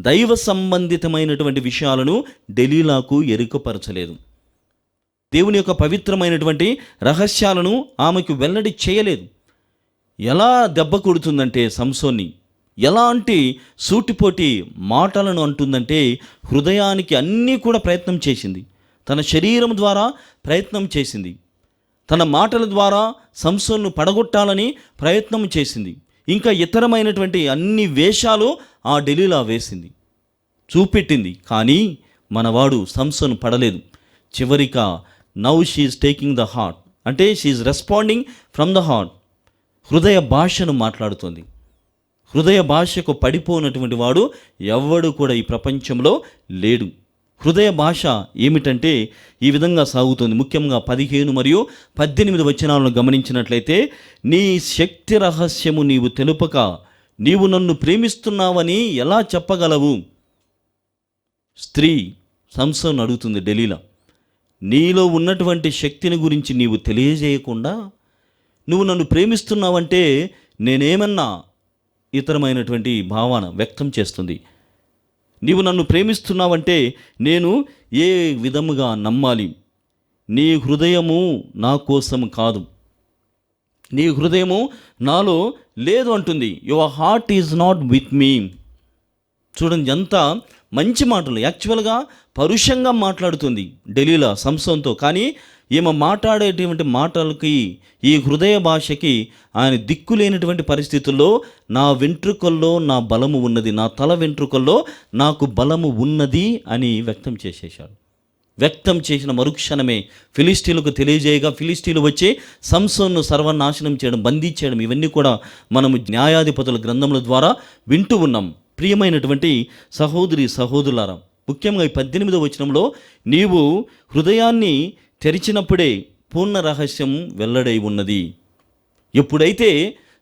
B: దైవ సంబంధితమైనటువంటి విషయాలను దెలీలాకు ఎరుకపరచలేదు. దేవుని యొక్క పవిత్రమైనటువంటి రహస్యాలను ఆమెకు వెల్లడి చేయలేదు. ఎలా దెబ్బ కొడుతుందంటే సంసోన్ని, ఎలాంటి సూటిపోటి మాటలను అంటుందంటే హృదయానికి అన్నీ కూడా ప్రయత్నం చేసింది. తన శరీరం ద్వారా ప్రయత్నం చేసింది. తన మాటల ద్వారా సంసోన్ను పడగొట్టాలని ప్రయత్నం చేసింది. ఇంకా ఇతరమైనటువంటి అన్ని వేషాలు ఆ దెలీలా వేసింది, చూపెట్టింది. కానీ మనవాడు సంసోను పడలేదు. చివరిగా now she's taking the heart, అంటే she's responding from the heart. హృదయ భాషను మాట్లాడుతుంది. హృదయ భాషకు పడిపోయినటువంటి వాడు ఎవ్వడు కూడా ఈ ప్రపంచంలో లేడు. హృదయ భాష ఏమిటంటే ఈ విధంగా సాగుతుంది. ముఖ్యంగా 15 మరియు 18 వచనాలను గమనించినట్లయితే, నీ శక్తి రహస్యము నీవు తెలుపక నీవు నన్ను ప్రేమిస్తున్నావని ఎలా చెప్పగలవు? స్త్రీ సంసోను అడుగుతుంది దెలీలా, నీలో ఉన్నటువంటి శక్తిని గురించి నీవు తెలియజేయకుండా నువ్వు నన్ను ప్రేమిస్తున్నావంటే నేనేమన్నా ఇతరమైనటువంటి భావన వ్యక్తం చేస్తుంది. నీవు నన్ను ప్రేమిస్తున్నావంటే నేను ఏ విధముగా నమ్మాలి? నీ హృదయము నా కోసం కాదు, నీ హృదయము నాలో లేదు అంటుంది. Your heart is not with me. చూడండి ఎంత మంచి మాటలు. యాక్చువల్గా పరుషంగా మాట్లాడుతుంది దెలీలా సంసోన్తో. కానీ ఈమె మాట్లాడేటువంటి మాటలకి, ఈ హృదయ భాషకి ఆయన దిక్కులేనటువంటి పరిస్థితుల్లో నా వెంట్రుకల్లో నా బలము ఉన్నది, నా తల వెంట్రుకల్లో నాకు బలము ఉన్నది అని వ్యక్తం చేసేశాడు. వ్యక్తం చేసిన మరుక్షణమే ఫిలిస్టీలకు తెలియజేయగా ఫిలిస్టీలు వచ్చి సంసోన్ను సర్వనాశనం చేయడం, బంధించడం, ఇవన్నీ కూడా మనము న్యాయాధిపతుల గ్రంథముల ద్వారా వింటూ ఉన్నాం. ప్రియమైనటువంటి సహోదరి సహోదరులారా, ముఖ్యంగా ఈ 18వ వచనంలో నీవు హృదయాన్ని తెరిచినప్పుడే పూర్ణ రహస్యం వెల్లడై ఉన్నది. ఎప్పుడైతే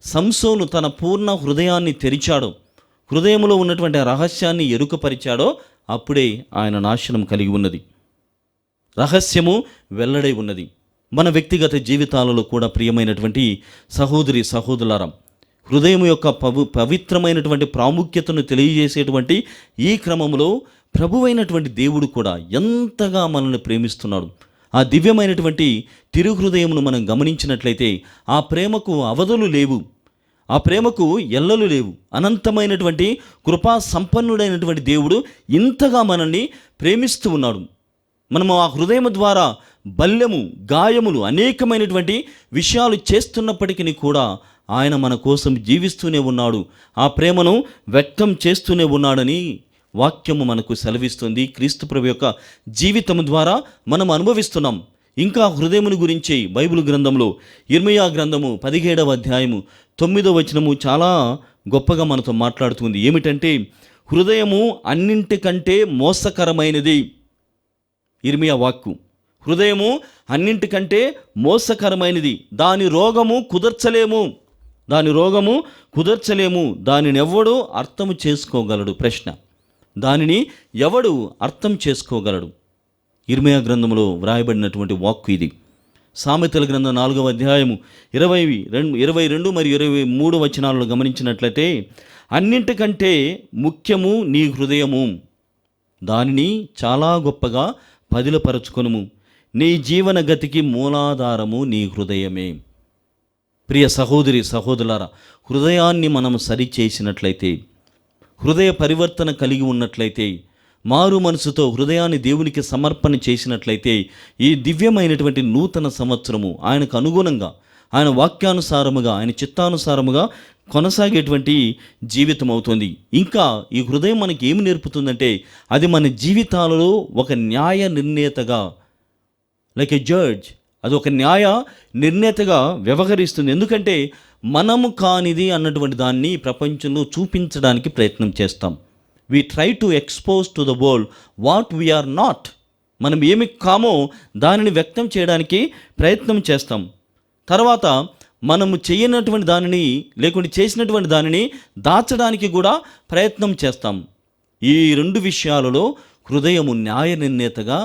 B: సంసోను తన పూర్ణ హృదయాన్ని తెరిచాడో, హృదయంలో ఉన్నటువంటి ఆ రహస్యాన్ని ఎరుకపరిచాడో, అప్పుడే ఆయన నాశనం కలిగి ఉన్నది. రహస్యము వెల్లడై ఉన్నది. మన వ్యక్తిగత జీవితాలలో కూడా ప్రియమైనటువంటి సహోదరి సహోదరులారా, హృదయం యొక్క పవిత్రమైనటువంటి ప్రాముఖ్యతను తెలియజేసేటువంటి ఈ క్రమంలో ప్రభువైనటువంటి దేవుడు కూడా ఎంతగా మనల్ని ప్రేమిస్తున్నాడు. ఆ దివ్యమైనటువంటి తిరుహృదయమును మనం గమనించినట్లయితే ఆ ప్రేమకు అవధులు లేవు, ఆ ప్రేమకు ఎల్లలు లేవు. అనంతమైనటువంటి కృపా సంపన్నుడైనటువంటి దేవుడు ఇంతగా మనల్ని ప్రేమిస్తూ ఉన్నాడు. మనము ఆ హృదయం ద్వారా బల్యము, గాయములు, అనేకమైనటువంటి విషయాలు చేస్తున్నప్పటికీ కూడా ఆయన మన కోసం జీవిస్తూనే ఉన్నాడు. ఆ ప్రేమను వ్యక్తం చేస్తూనే ఉన్నాడని వాక్యము మనకు సెలవిస్తుంది. క్రీస్తు ప్రభు యొక్క జీవితం ద్వారా మనం అనుభవిస్తున్నాం. ఇంకా హృదయముని గురించి బైబిల్ గ్రంథంలో ఇర్మీయా గ్రంథము 17వ అధ్యాయము 9వ వచనము చాలా గొప్పగా మనతో మాట్లాడుతుంది. ఏమిటంటే, హృదయము అన్నింటికంటే మోసకరమైనది. ఇర్మీయా వాక్కు, హృదయము అన్నింటికంటే మోసకరమైనది, దాని రోగము కుదర్చలేము, దాని రోగము కుదర్చలేము, దానిని ఎవడు అర్థము చేసుకోగలడు? ప్రశ్న, దానిని ఎవడు అర్థం చేసుకోగలడు? ఇర్మీయా గ్రంథంలో వ్రాయబడినటువంటి వాక్కు ఇది. సామెతల గ్రంథం 4వ అధ్యాయము 22 మరియు 23 వచనాలను గమనించినట్లయితే, అన్నింటికంటే ముఖ్యము నీ హృదయము, దానిని చాలా గొప్పగా పదిలపరచుకొనుము, నీ జీవన గతికి మూలాధారము నీ హృదయమే. ప్రియ సహోదరి సహోదరులారా, హృదయాన్ని మనం సరిచేసినట్లయితే, హృదయ పరివర్తన కలిగి ఉన్నట్లయితే, మారు మనసుతో హృదయాన్ని దేవునికి సమర్పణ చేసినట్లయితే, ఈ దివ్యమైనటువంటి నూతన సంవత్సరము ఆయనకు అనుగుణంగా, ఆయన వాక్యానుసారముగా, ఆయన చిత్తానుసారముగా కొనసాగేటువంటి జీవితం అవుతుంది. ఇంకా ఈ హృదయం మనకి ఏమి నేర్పుతుందంటే, అది మన జీవితాలలో ఒక న్యాయ నిర్ణేతగా, లైక్ ఎ జడ్జ్, అది ఒక న్యాయ నిర్ణేతగా వ్యవహరిస్తుంది. ఎందుకంటే మనము కానిది అన్నటువంటి దాన్ని ప్రపంచంలో చూపించడానికి ప్రయత్నం చేస్తాం. We try to expose to the world what we are not. మనం ఏమి కామో దానిని వ్యక్తం చేయడానికి ప్రయత్నం చేస్తాం. తర్వాత మనము చేయనటువంటి దానిని లేకుంటే చేసినటువంటి దానిని దాచడానికి కూడా ప్రయత్నం చేస్తాం. ఈ రెండు విషయాలలో హృదయము న్యాయ నిర్ణేతగా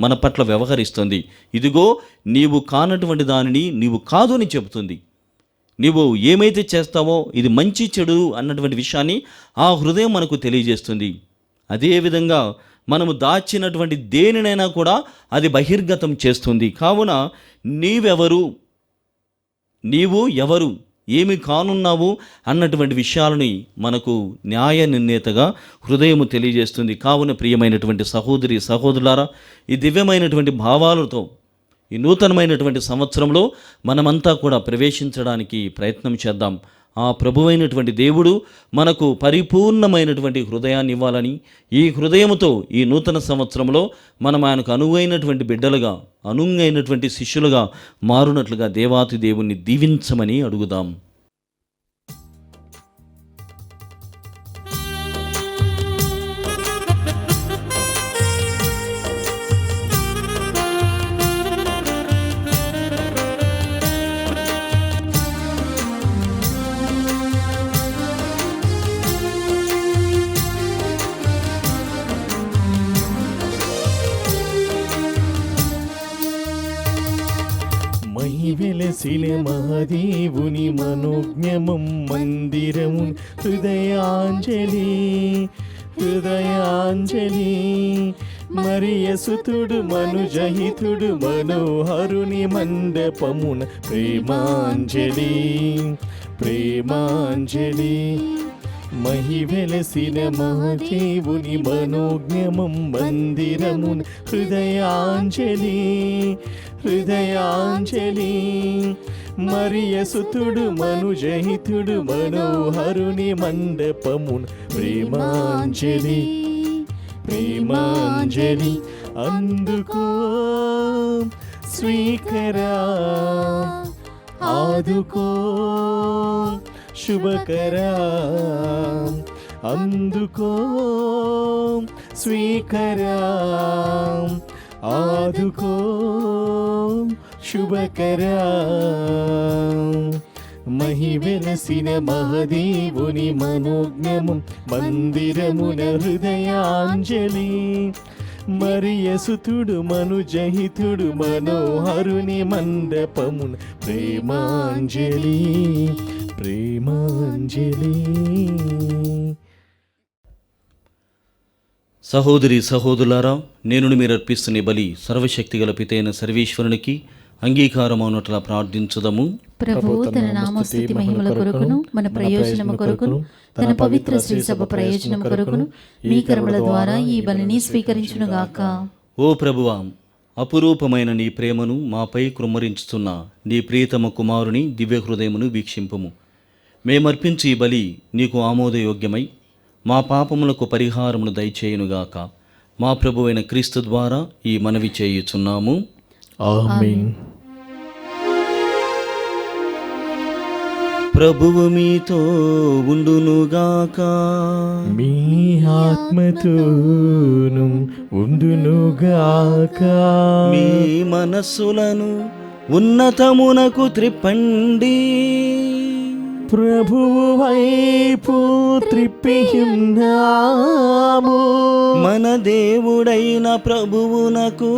B: మన పట్ల వ్యవహరిస్తుంది. ఇదిగో నీవు కానటువంటి దానిని నీవు కాదు అని చెబుతుంది. నీవు ఏమైతే చేస్తావో ఇది మంచి చెడు అన్నటువంటి విషయాన్ని ఆ హృదయం మనకు తెలియజేస్తుంది. అదేవిధంగా మనము దాచినటువంటి దేనినైనా కూడా అది బహిర్గతం చేస్తుంది. కావున నీవు ఎవరు, ఏమి కానున్నావు అన్నటువంటి విషయాలని మనకు న్యాయ నిర్ణేతగా హృదయము తెలియజేస్తుంది. కావున ప్రియమైనటువంటి సహోదరి సహోదరులారా, ఈ దివ్యమైనటువంటి భావాలతో ఈ నూతనమైనటువంటి సంవత్సరంలో మనమంతా కూడా ప్రవేశించడానికి ప్రయత్నం చేద్దాం. ఆ ప్రభువైనటువంటి దేవుడు మనకు పరిపూర్ణమైనటువంటి హృదయాన్ని ఇవ్వాలని, ఈ హృదయముతో ఈ నూతన సంవత్సరంలో మనం ఆయనకు అనువైనటువంటి బిడ్డలుగా, అనువైనటువంటి శిష్యులుగా మారునట్లుగా దేవాతి దేవుణ్ణి దీవించమని అడుగుదాం.
A: వెలసిన మహాదేవుని మనోజ్ఞమం మందిరము హృదయాంజలి మరియసుతుడు మనుజహితుడు మనోహరుని మండపమున ప్రేమాంజలి మహివెలసిన మహాదేవుని మనోజ్ఞమం మందిరమున హృదయాంజలి మరియసుతుడు మనుజహితుడు మనోహరుని మండపమున ప్రేమాంజలి అందుకో స్వీకరా ఆదుకో శుభకరా అందుకో స్వీకరా ఆదుకో శుభకరా మహివెలసిన మహాదేవుని మనోజ్ఞము మందిరమున హృదయాంజలి మరియసుతుడు మనుజహితుడు మనోహరుని మండపమున ప్రేమాంజలి
B: సహోదరి సహోదరులారా, నేను మీరు అర్పిస్తున్న బలి సర్వశక్తిగల పితైన సర్వేశ్వరునికి అంగీకారమవునట్లా ప్రార్థించుదము.
C: ప్రభువు తన నామస్తుతి మహిమల కొరకును మన ప్రయోజనము కొరకును తన పవిత్ర శ్రీ సభ ప్రయోజనము కొరకును మీ కర్మల ద్వారా ఈ బలిని స్వీకరించునుగాక.
B: ఓ ప్రభువా, అపురూపమైన నీ ప్రేమను మాపై కృమ్మరించుతున్న నీ ప్రియతమ కుమారుని దివ్య హృదయమును వీక్షింపుము. మేమర్పించి ఈ బలి నీకు ఆమోదయోగ్యమై మా పాపములకు పరిహారమును దయచేయునుగాక. మా ప్రభువైన క్రీస్తు ద్వారా ఈ మనవి చేయుచున్నాము.
A: ఆమేన్.
B: ప్రభువు మీతో ఉండునుగాక,
A: మీ ఆత్మతోను ఉండునుగాక.
B: మీ మనస్సులను ఉన్నతమునకు త్రిప్పండి,
A: ప్రభువు వైపు త్రిప్పియున్నాము.
B: మన దేవుడైన ప్రభువునకు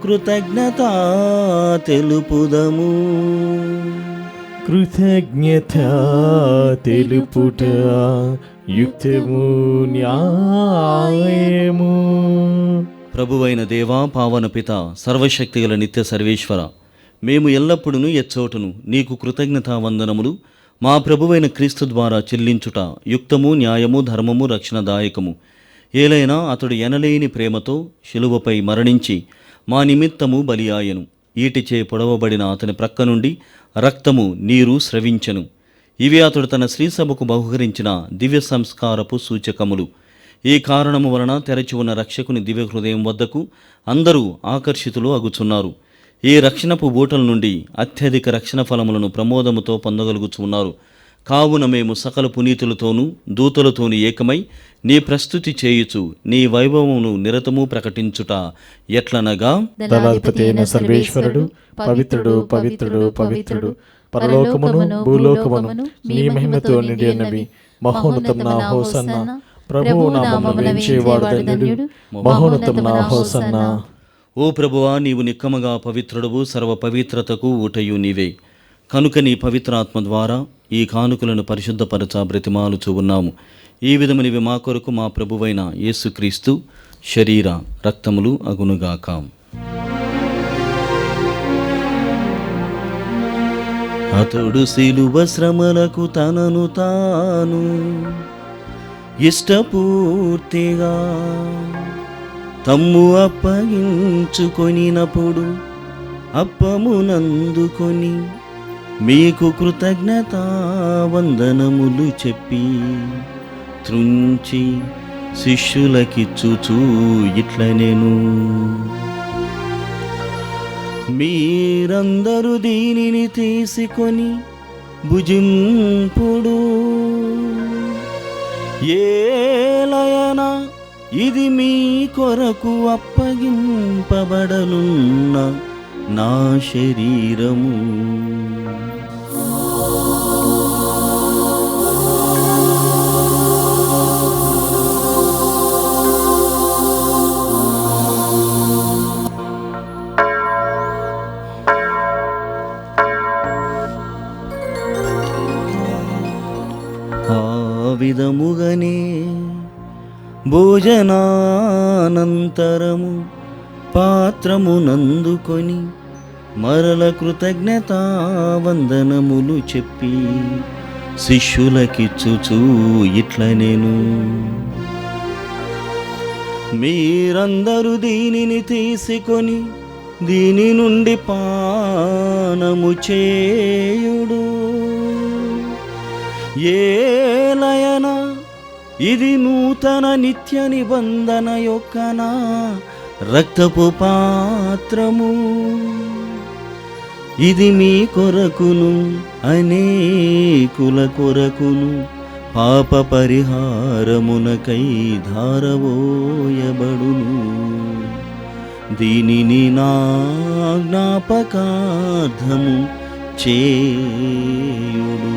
B: కృతజ్ఞత తెలుపుదము.
A: కృతజ్ఞత తెలుపుట యుక్తము న్యాయము.
B: ప్రభువైన దేవా, పావన పిత, సర్వశక్తిగల నిత్య సర్వేశ్వర, మేము ఎల్లప్పుడూ ఎచ్చోటును నీకు కృతజ్ఞతా వందనములు మా ప్రభువైన క్రీస్తు ద్వారా చెల్లించుట యుక్తము, న్యాయము, ధర్మము, రక్షణదాయకము. ఏలైనా అతడు ఎనలేని ప్రేమతో శిలువపై మరణించి మా నిమిత్తము బలియాయను. ఈటిచే పొడవబడిన అతని ప్రక్క నుండి రక్తము, నీరు స్రవించెను. ఇవి అతడు తన శ్రీసభకు బహుకరించిన దివ్య సంస్కారపు సూచకములు. ఈ కారణము వలన తెరచి ఉన్న రక్షకుని దివ్య హృదయం వద్దకు అందరూ ఆకర్షితులు అగుచున్నారు. ఈ రక్షణపు ఊటల నుండి అత్యధిక రక్షణ ఫలములను ప్రమోదముతో పొందగలుగుచున్నారు. కావున మేము సకల పునీతులతోనూ దూతలతోనూ ఏకమై నీ ప్రస్తుతి చేయుచు నీ వైభవమును నిరతము ప్రకటించుట ఎట్లనగా,
A: దళాధిపతి అయిన సర్వేశ్వరుడు పవిత్రుడు పవిత్రుడు పవిత్రుడు, పరలోకమును భూలోకమును నీ మహిమతో నిండి ఉన్నవి. మహోన్నతమున హోసన్న. ప్రభువు నామమున వేంచేవాడు ధన్యుడు. మహోన్నతమున హోసన్న.
B: ఓ ప్రభువా, నీవు నిక్కముగా పవిత్రుడవు, సర్వ పవిత్రతకు ఊటయు నీవే. కనుక నీ పవిత్రాత్మ ద్వారా ఈ కానుకలను పరిశుద్ధపరచ బ్రతిమాలుచూ ఉన్నాము. ఈ విధమునివి మా కొరకు మా ప్రభువైన యేసుక్రీస్తు శరీర రక్తములు అగునుగాక. అతడు శిలువ శ్రమలకు తనను తాను ఇష్టపూర్తిగా తమ్ము అప్పగించుకొనినప్పుడు అప్పమునందుకొని మీకు కృతజ్ఞతా వందనములు చెప్పి త్రుంచి శిష్యులకిచ్చుచూ ఇట్లనెను. మీరందరూ దీనిని తీసుకొని భుజింపుడు. ఏలయనా ఇది మీ కొరకు అప్పగింపబడనున్న నా శరీరము. ఆ విధముగనే భోజనానంతరము పాత్రమునందుకొని మరల కృతజ్ఞతా వందనములు చెప్పి శిష్యులకిచ్చుచూ ఇట్లనెను. మీరందరూ దీనిని తీసుకొని దీని నుండి పానము చేయుడు. ఏలయనా ఇది నూతన నిత్య నిబంధన యొక్క నా రక్తపు పాత్రము. ఇది మీ కొరకును అనేకుల కొరకును పాప పరిహారమునకై ధారవోయబడును. దీనిని నా జ్ఞాపకార్థము చేయుడు.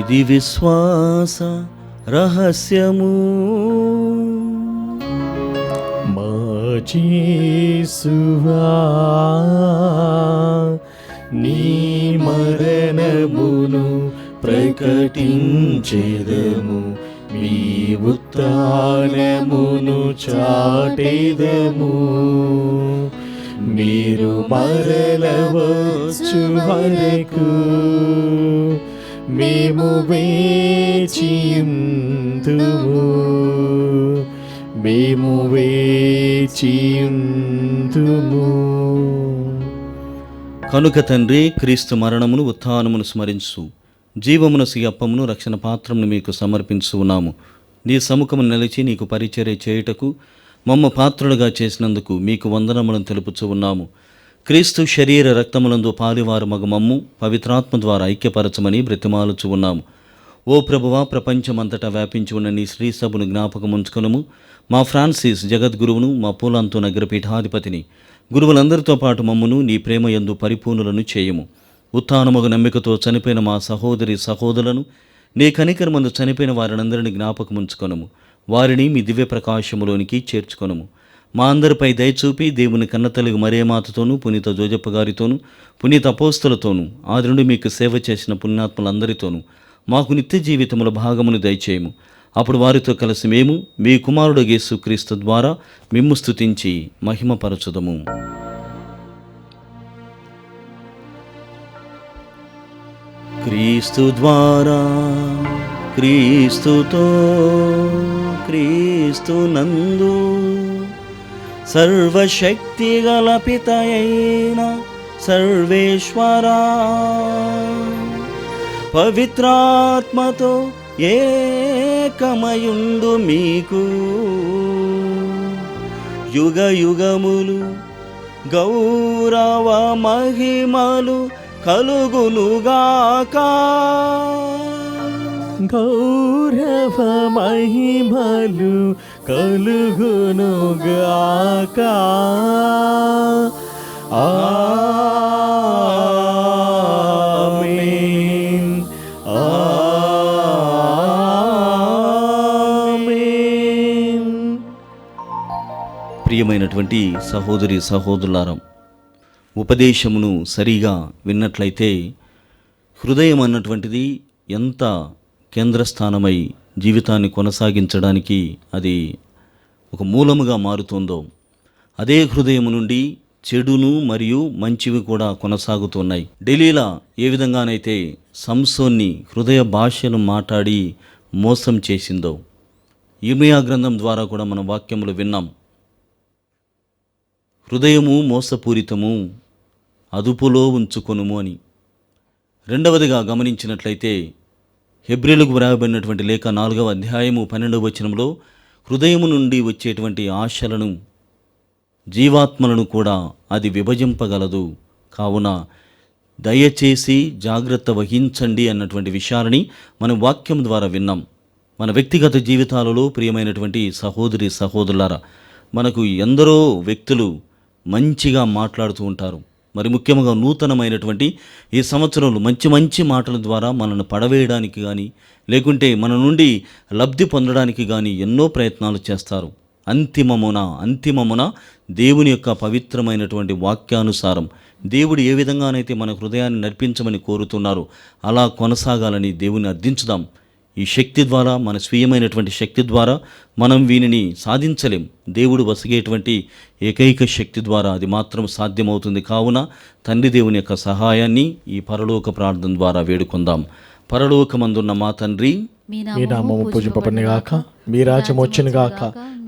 B: ఇది విశ్వాస రహస్యము.
A: మా యేసువా, నీ మరణమును ప్రకటించెదము, మీ ఉత్థానమును చాటెదము. మీరు మరలవచ్చు వరకు మేము వేచియుందుము, మేము వేచియుందుము.
B: కనుక తండ్రి, క్రీస్తు మరణమును ఉత్థానమును స్మరించు, జీవమునసు అప్పమును రక్షణ పాత్రమును మీకు సమర్పించు ఉన్నాము. నీ సముఖమును నిలిచి నీకు పరిచర్య చేయుటకు మమ్మ పాత్రులుగా చేసినందుకు మీకు వందనములను తెలుపుచూ ఉన్నాము. క్రీస్తు శరీర రక్తములందు పాలివారు మగ మమ్ము పవిత్రాత్మ ద్వారా ఐక్యపరచమని బ్రతిమాలుచు ఉన్నాము. ఓ ప్రభువా, ప్రపంచమంతటా వ్యాపించి ఉన్న నీ శ్రీ సభను జ్ఞాపకముంచుకొనుము. మా ఫ్రాన్సిస్ జగద్గురువును, మా పూలాంతు నగర పీఠాధిపతిని, గురువులందరితో పాటు మమ్మును నీ ప్రేమ యందు పరిపూర్ణులను చేయము. ఉత్థానమగు నమ్మికతో చనిపోయిన మా సహోదరి సహోదరులను, నీ కనికరమందు చనిపోయిన వారినందరినీ జ్ఞాపకముంచుకొనుము. వారిని మీ దివ్య ప్రకాశములోనికి చేర్చుకొనుము. మా అందరిపై దయచూపి దేవుని కన్నతల్లి మరియమాతతోనూ, పునీత జోజప్ప గారితోనూ, పునీత అపోస్తలతోనూ, ఆది నుండి మీకు సేవ చేసిన పుణ్యాత్ములందరితోనూ మాకు నిత్య జీవితముల భాగమును దయచేయము. అప్పుడు వారితో కలిసి మేము మీ కుమారుడు యేసుక్రీస్తు ద్వారా మిమ్ము స్తుతించి మహిమపరచుదము. క్రీస్తు ద్వారా, క్రీస్తుతో, క్రీస్తు నందు సర్వశక్తి గల పితయైన సర్వేశ్వరా, పవిత్రాత్మతో ఏకమయుండు మీకు యుగ యుగములు గౌరవ మహిమలు కలుగునుగాక.
A: గౌరవ మహిమలు కలుగునుగాక. ఆమేన్. ఆమేన్.
B: ప్రియమైనటువంటి సహోదరి సహోదరులారా, ఉపదేశమును సరిగా విన్నట్లయితే హృదయం అన్నటువంటిది ఎంత కేంద్రస్థానమై జీవితాన్ని కొనసాగించడానికి అది ఒక మూలముగా మారుతుందో, అదే హృదయం నుండి చెడును మరియు మంచివి కూడా కొనసాగుతున్నాయి. డెలీలా ఏ విధంగానైతే సంసోన్ని హృదయ భాషను మాట్లాడి మోసం చేసిందో, ఇర్మియా గ్రంథం ద్వారా కూడా మనం వాక్యములు విన్నాం. హృదయము మోసపూరితము, అదుపులో ఉంచుకొనుము అని. రెండవదిగా గమనించినట్లయితే హెబ్రీలకు వ్రాయబడినటువంటి లేఖ 4వ అధ్యాయము 12వ వచనంలో హృదయము నుండి వచ్చేటువంటి ఆశలను, జీవాత్మలను కూడా అది విభజింపగలదు, కావున దయచేసి జాగ్రత్త వహించండి అన్నటువంటి విషయాలని మనం వాక్యం ద్వారా విన్నాం. మన వ్యక్తిగత జీవితాలలో ప్రియమైనటువంటి సహోదరి సహోదరులారా, మనకు ఎందరో వ్యక్తులు మంచిగా మాట్లాడుతూ ఉంటారు. మరి ముఖ్యంగా నూతనమైనటువంటి ఈ సంవత్సరంలో మంచి మంచి మాటల ద్వారా మనల్ని పడవేయడానికి కానీ, లేకుంటే మన నుండి లబ్ధి పొందడానికి కానీ ఎన్నో ప్రయత్నాలు చేస్తారు. అంతిమమున దేవుని యొక్క పవిత్రమైనటువంటి వాక్యానుసారం దేవుడు ఏ విధంగానైతే మన హృదయాన్ని నడిపించమని కోరుతున్నారో అలా కొనసాగాలని దేవుని అర్థించుదాం. ఈ శక్తి ద్వారా, మన స్వీయమైనటువంటి శక్తి ద్వారా మనం వీనిని సాధించలేం. దేవుడు వసగేటువంటి ఏకైక శక్తి ద్వారా అది మాత్రం సాధ్యమవుతుంది. కావున తండ్రి దేవుని యొక్క సహాయాన్ని ఈ పరలోక ప్రార్థన ద్వారా వేడుకుందాం. పరలోకమందున్న మా తండ్రి,
A: మీ నామము పూజింపబడునుగాక. మీ రాజ్యం వచ్చునుగాక.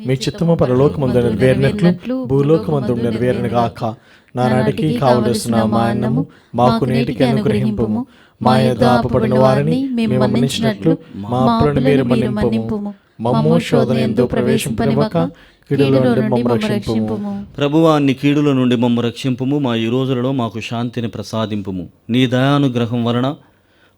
A: మీ చిత్తము పరలోకమందు నెరవేరినట్లు భూలోకమందు నెరవేరునుగాక. నానాటికి కావలసిన మా అన్నము మాకు నేటికి అనుగ్రహింపుము. మా యొద్ద అప్పుపడిన వారిని మేము మన్నించినట్లు మా అప్పులను మీరు మన్నింపుము. మమ్ము శోధన యందు ప్రవేశింపనివ్వక కీడుల నుండి మమ్ము రక్షింపుము.
B: ప్రభువా, నీ కీడుల నుండి మమ్ము రక్షింపుము. మా ఈ రోజులలో మాకు శాంతిని ప్రసాదింపుము. నీ దయానుగ్రహం వలన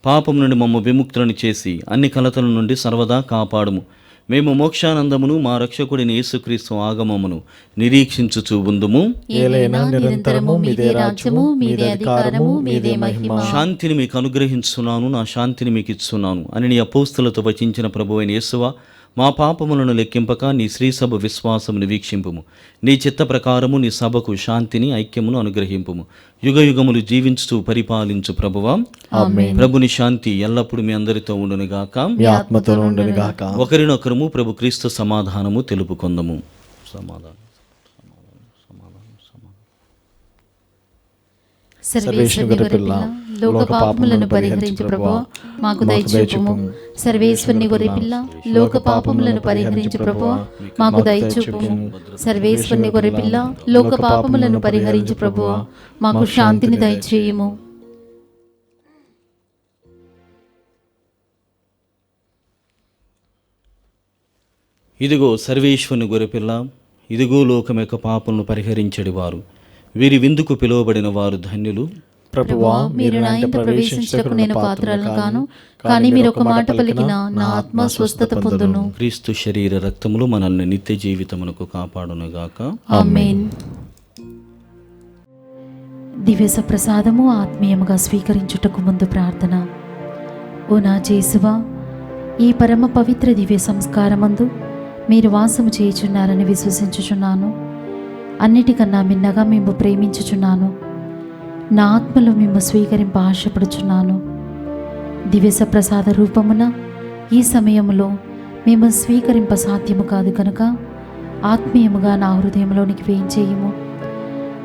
B: పాపం నుండి మమ్ము విముక్తులను చేసి అన్ని కలతల నుండి సర్వదా కాపాడుము. మేము మోక్షానందమును మా రక్షకుడిని యేసుక్రీస్తు ఆగమమును నిరీక్షించుచూ ఉందుము.
A: ఏలైనా నిరంతరము మీదే రాజ్యము, మీదే అధికారము, మీదే మహిమ.
B: శాంతిని మీకు అనుగ్రహించున్నాను, నా శాంతిని మీకు ఇస్తున్నాను అని నీ అపోస్తులతో వచించిన ప్రభువైన యేసువా, మా పాపములను లెక్కింపక నీ శ్రీసభ విశ్వాసమును వీక్షింపుము. నీ చిత్త ప్రకారము నీ సభకు శాంతిని, ఐక్యమును అనుగ్రహింపుము. యుగయుగములు జీవించుతూ పరిపాలించు ప్రభువా.
A: ఆమేన్.
B: ప్రభుని శాంతి ఎల్లప్పుడూ మీ అందరితో ఉండునుగాక.
A: మీ ఆత్మతో ఉండునుగాక.
B: ఒకరినొకరము ప్రభు క్రీస్తు సమాధానము తెలుపుకొందము. సమాధానం.
C: సర్వేశ్వరుని గొర్రెపిల్ల, లోక పాపములను పరిహరించు ప్రభువా, మాకు దయచూపుము. సర్వేశ్వరుని గొర్రెపిల్ల, లోక పాపములను పరిహరించు ప్రభువా, మాకు దయచూపుము. సర్వేశ్వరుని గొర్రెపిల్ల, లోక పాపములను పరిహరించు ప్రభువా, మాకు శాంతిని దయచేయుము.
B: ఇదిగో సర్వేశ్వరుని గొర్రెపిల్ల, ఇదిగో లోకం యొక్క పాపములను పరిహరించెడి వారు. వీరి విందుకు పిలువబడిన వారు ధన్యులు.
A: ప్రభువా,
C: మీరు నా ఇంట ప్రవేశించుటకు నేను పాత్రలను కాను, కానీ మీరు ఒక మాట పలికిన నా ఆత్మ స్వస్థత పొందును.
B: క్రీస్తు శరీర రక్తములు మనల్ని నిత్య జీవితమునకు కాపాడునుగాక.
C: ఆమేన్. దివ్య ప్రసాదము ఆత్మీయముగా స్వీకరించుటకు ముందు ప్రార్థన. ఓ నా యేసువా, ఈ పరమ పవిత్ర దివ్య సంస్కారమందు మీరు వాసము చేయుచున్నారని విశ్వసించుచున్నాను. అన్నిటికన్నా మిన్నగా మేము ప్రేమించుచున్నాను. నా ఆత్మలో మేము స్వీకరింప ఆశపడుచున్నాను. దివ్య ప్రసాద రూపమున ఈ సమయంలో మేము స్వీకరింప సాధ్యము కాదు కనుక ఆత్మీయముగా నా హృదయంలోనికి వేయించేయము.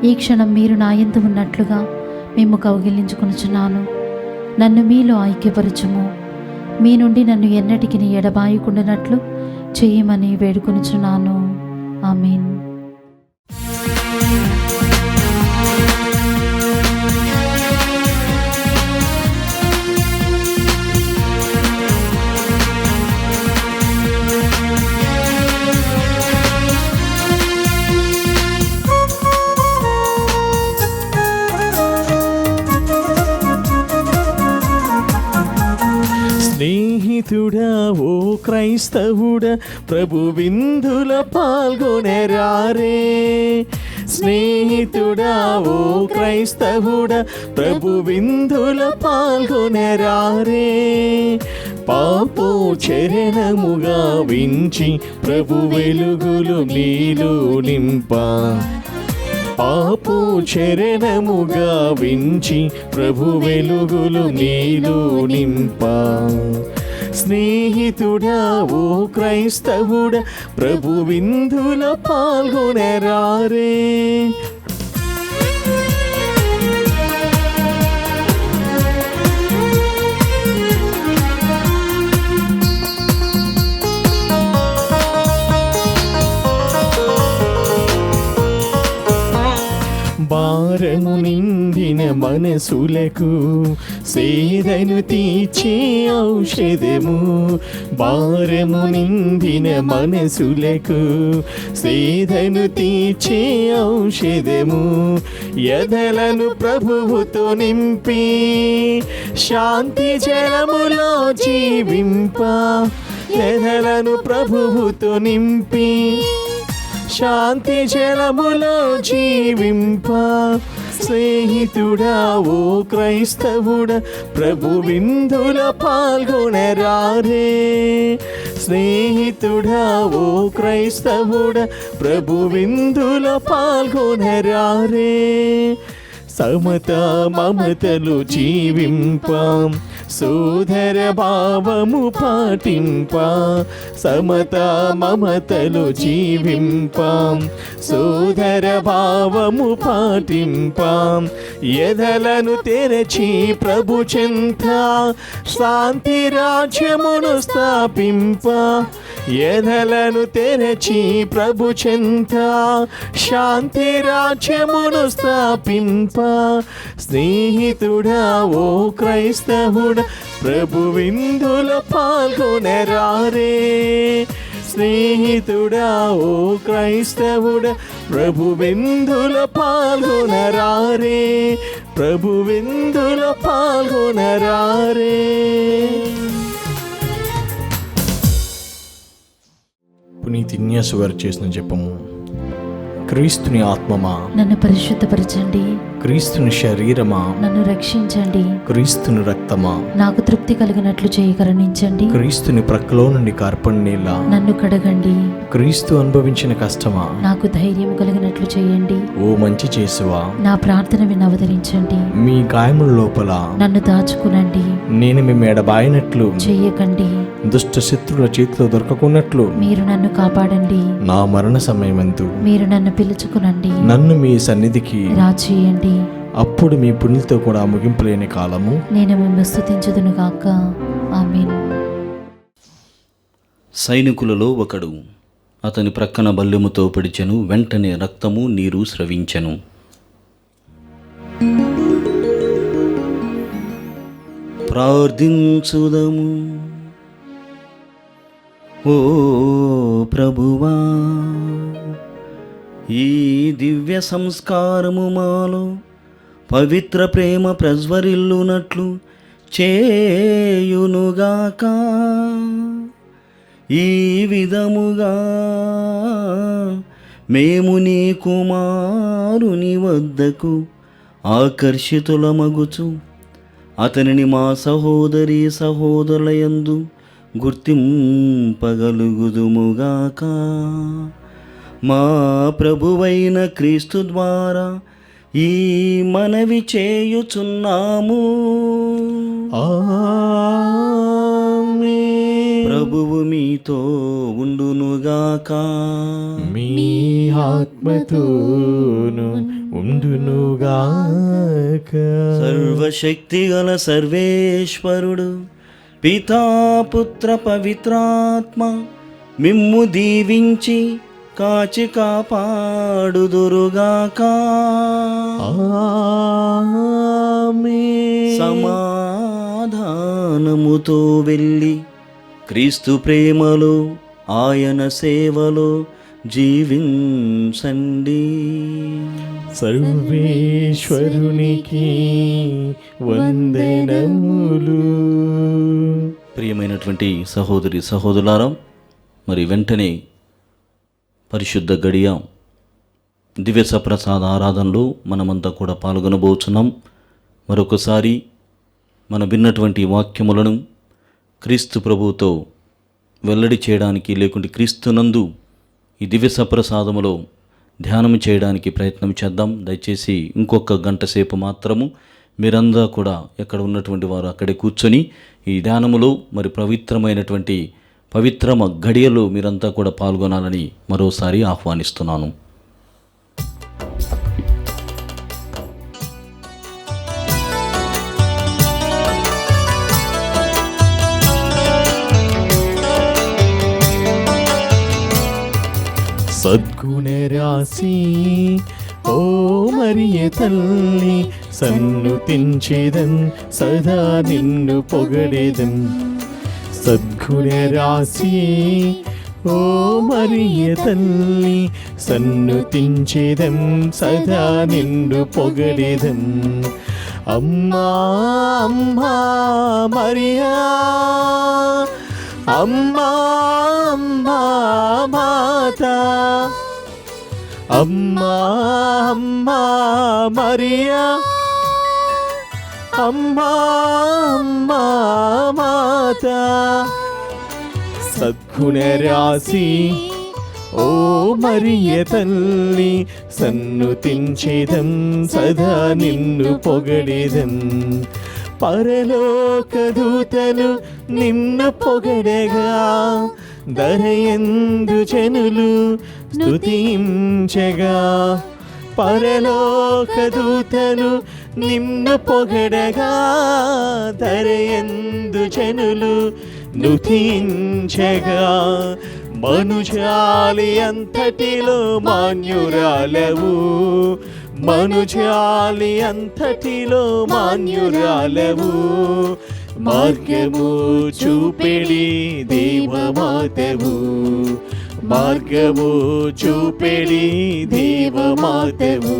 C: ఈ క్షణం మీరు నా యందు ఉన్నట్లుగా మేము కౌగిలించుకొనుచున్నాను. నన్ను మీలో ఐక్యపరచుము. మీ నుండి నన్ను ఎన్నటికి ఎడబాయకుండానట్లు చేయమని వేడుకొనుచున్నాను. ఆమేన్.
A: స్నేహితుడా ఓ క్రైస్తవుడా ప్రభు విందుల పాల్గొనరారే. స్నేహితుడా ఓ క్రైస్తవుడా ప్రభు విందుల పాల్గొనరారే. పాపో చరణముగా వించి ప్రభు వెలుగులు నీలో నింపా. పాపో చరణముగా వించి ప్రభు వెలుగులు నీలో నింపా. స్నేహితుడా ఓ క్రైస్తవుడా ప్రభు విందుల పాల్గొనరారే. భారము నిండిన మనసులకు సేదను తీర్చే ఔషధము. భారము నిండిన మనసులకు సేదను తీర్చే ఔషధము. ఎదలను ప్రభువుతో నింపి శాంతి జలములో జీవింప. ఎదలను ప్రభువుతో నింపి శాంతి జలములో జీవింప. స్నేహితుడా ఓ క్రైస్తవుడా ప్రభు విందుల పాల్గొనరారే. స్నేహితుడా ఓ క్రైస్తవుడా ప్రభు విందుల పాల్గొనరారే. సమత మమతలు జీవింప సోదర భావము పాటింప. సమత మమతలు జీవింప సోదర భావము పాటింప. ఎదలను తెరచి ప్రభు చెంత శాంతి రాజ్యమును స్థాపింప. ఎదలను తెరచి ప్రభు చెంత శాంతి రాజ్యమును స్థాపింప. స్నేహితుడా ఓ క్రైస్తవుడా ప్రభు విందుల పాల్గొనరారే. స్నేహితుడా ఓ క్రైస్తవుడా ప్రభు విందుల పాల్గొనరారే. ప్రభు విందుల పాల్గొనరారే. పునీత్ ఇగ్నాషియస్ గారు చేసిన జపము. క్రీస్తుని ఆత్మమా
C: నన్ను పరిశుద్ధపరచండి.
A: క్రీస్తుని శరీరమా
C: నన్ను రక్షించండి.
A: క్రీస్తుని రక్తమా
C: నాకు తృప్తి కలిగినట్లు చేయి కరుణించండి.
A: క్రీస్తుని ప్రక్కలో నుండి కార్పణ నీళ్ళ
C: నన్ను కడగండి.
A: క్రీస్తు అనుభవించిన కష్టమా
C: నాకు ధైర్యం కలిగినట్లు చేయండి.
A: ఓ మంచి చేసువా
C: నా ప్రార్థన విని అవతరించండి.
A: మీ గాయముల లోపల
C: నన్ను దాచుకునండి.
A: నేను మీ మెడబాయినట్లు
C: చెయ్యకండి.
A: దుష్ట శత్రుల చేతిలో దొరకకున్నట్లు
C: మీరు నన్ను కాపాడండి.
A: నా మరణ సమయమందు
C: మీరు నన్ను పిలుచుకునండి.
A: నన్ను మీ సన్నిధికి
C: రాచేయండి.
A: అప్పుడు మీ పుణ్యులతో కూడా ముగింపులేని కాలము
C: నేను మిమ్మల్ని స్తుతించుదును గాక. ఆమేన్.
B: సైనికులలో ఒకడు అతని ప్రక్కన బల్లెముతో పొడిచెను. వెంటనే రక్తము నీరు స్రవించెను. ప్రార్థించుదము. ఓ ప్రభువా, ఈ దివ్య సంస్కారము మాలో పవిత్ర ప్రేమ ప్రజ్వరిల్లునట్లు చేయునుగాక. ఈ విధముగా మేము నీ కుమారుని వద్దకు ఆకర్షితులమగుచు అతనిని మా సహోదరి సహోదరులయందు గుర్తింపగలుగుదుముగాక. మా ప్రభువైన క్రీస్తు ద్వారా ఈ మనవి చేయుచున్నాము. ప్రభువు మీతో ఉండునుగాక.
A: మీ ఆత్మతోను ఉండునుగాక.
B: సర్వశక్తి గల సర్వేశ్వరుడు పితా పుత్ర పవిత్రాత్మ మిమ్ము దీవించి కాచి కాపాడుదురుగాక. సమాధానముతో వెళ్ళి క్రీస్తు ప్రేమలో ఆయన సేవలో జీవించండి.
A: సర్వేశ్వరునికి వందనములు.
B: ప్రియమైనటువంటి సహోదరి సహోదరులారా, మరి వెంటనే పరిశుద్ధ గడియ దివ్య సప్రసాద ఆరాధనలో మనమంతా కూడా పాల్గొనబోతున్నాం. మరొకసారి మన విన్నటువంటి వాక్యములను క్రీస్తు ప్రభువుతో వెల్లడి చేయడానికి, లేకుంటే క్రీస్తునందు ఈ దివ్య సప్రసాదములో ధ్యానం చేయడానికి ప్రయత్నం చేద్దాం. దయచేసి ఇంకొక గంట సేపు మాత్రము మీరందరూ కూడా ఎక్కడ ఉన్నటువంటి వారు అక్కడే కూర్చొని ఈ ధ్యానములో మరి పవిత్రమైనటువంటి పవిత్రమ గడియలో మీరంతా కూడా పాల్గొనాలని మరోసారి ఆహ్వానిస్తున్నాను.
A: సద్గుణ రాశి ఓ మరియ తల్లి, సన్నుతించేదన్ సదా నిన్ను పొగడేదన్. సద్గుణ రాశి ఓ మరియ తల్లి, సన్నుతించేదన్ సదా నిన్ను పొగడేదన్. అమ్మా అమ్మా మరియా, అమ్మా అమ్మా మాత, అమ్మా అమ్మా మరియా, అమ్మా అమ్మా మాత. సద్గుణ రాశి ఓ మరియ తల్లి, సన్నుతించేదం సదా నిన్ను పొగడేదం. పరలోక దూతలు నిన్ను పొగడగా, దరయందు జనులు స్తుతించగా. పరలోక దూతలు నిన్ను పొగడగా, దరయందు జనులు నుతించగా. మనుజాలి అంతటిలో మాన్యురాలవు, మనుజాలి అంతటిలో మాన్యురాలవు. మార్గము చూపెడి దేవమాతవు, మార్గము చూపెడి దేవమాతవు.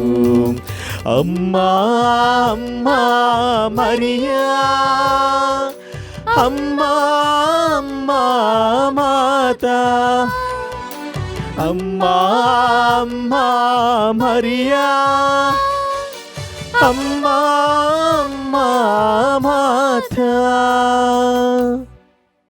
A: అమ్మా అమ్మా మరియా, అమ్మా అమ్మా మాత, అమ్మా అమ్మా మరియా, అమ్మా అమ్మా మాత.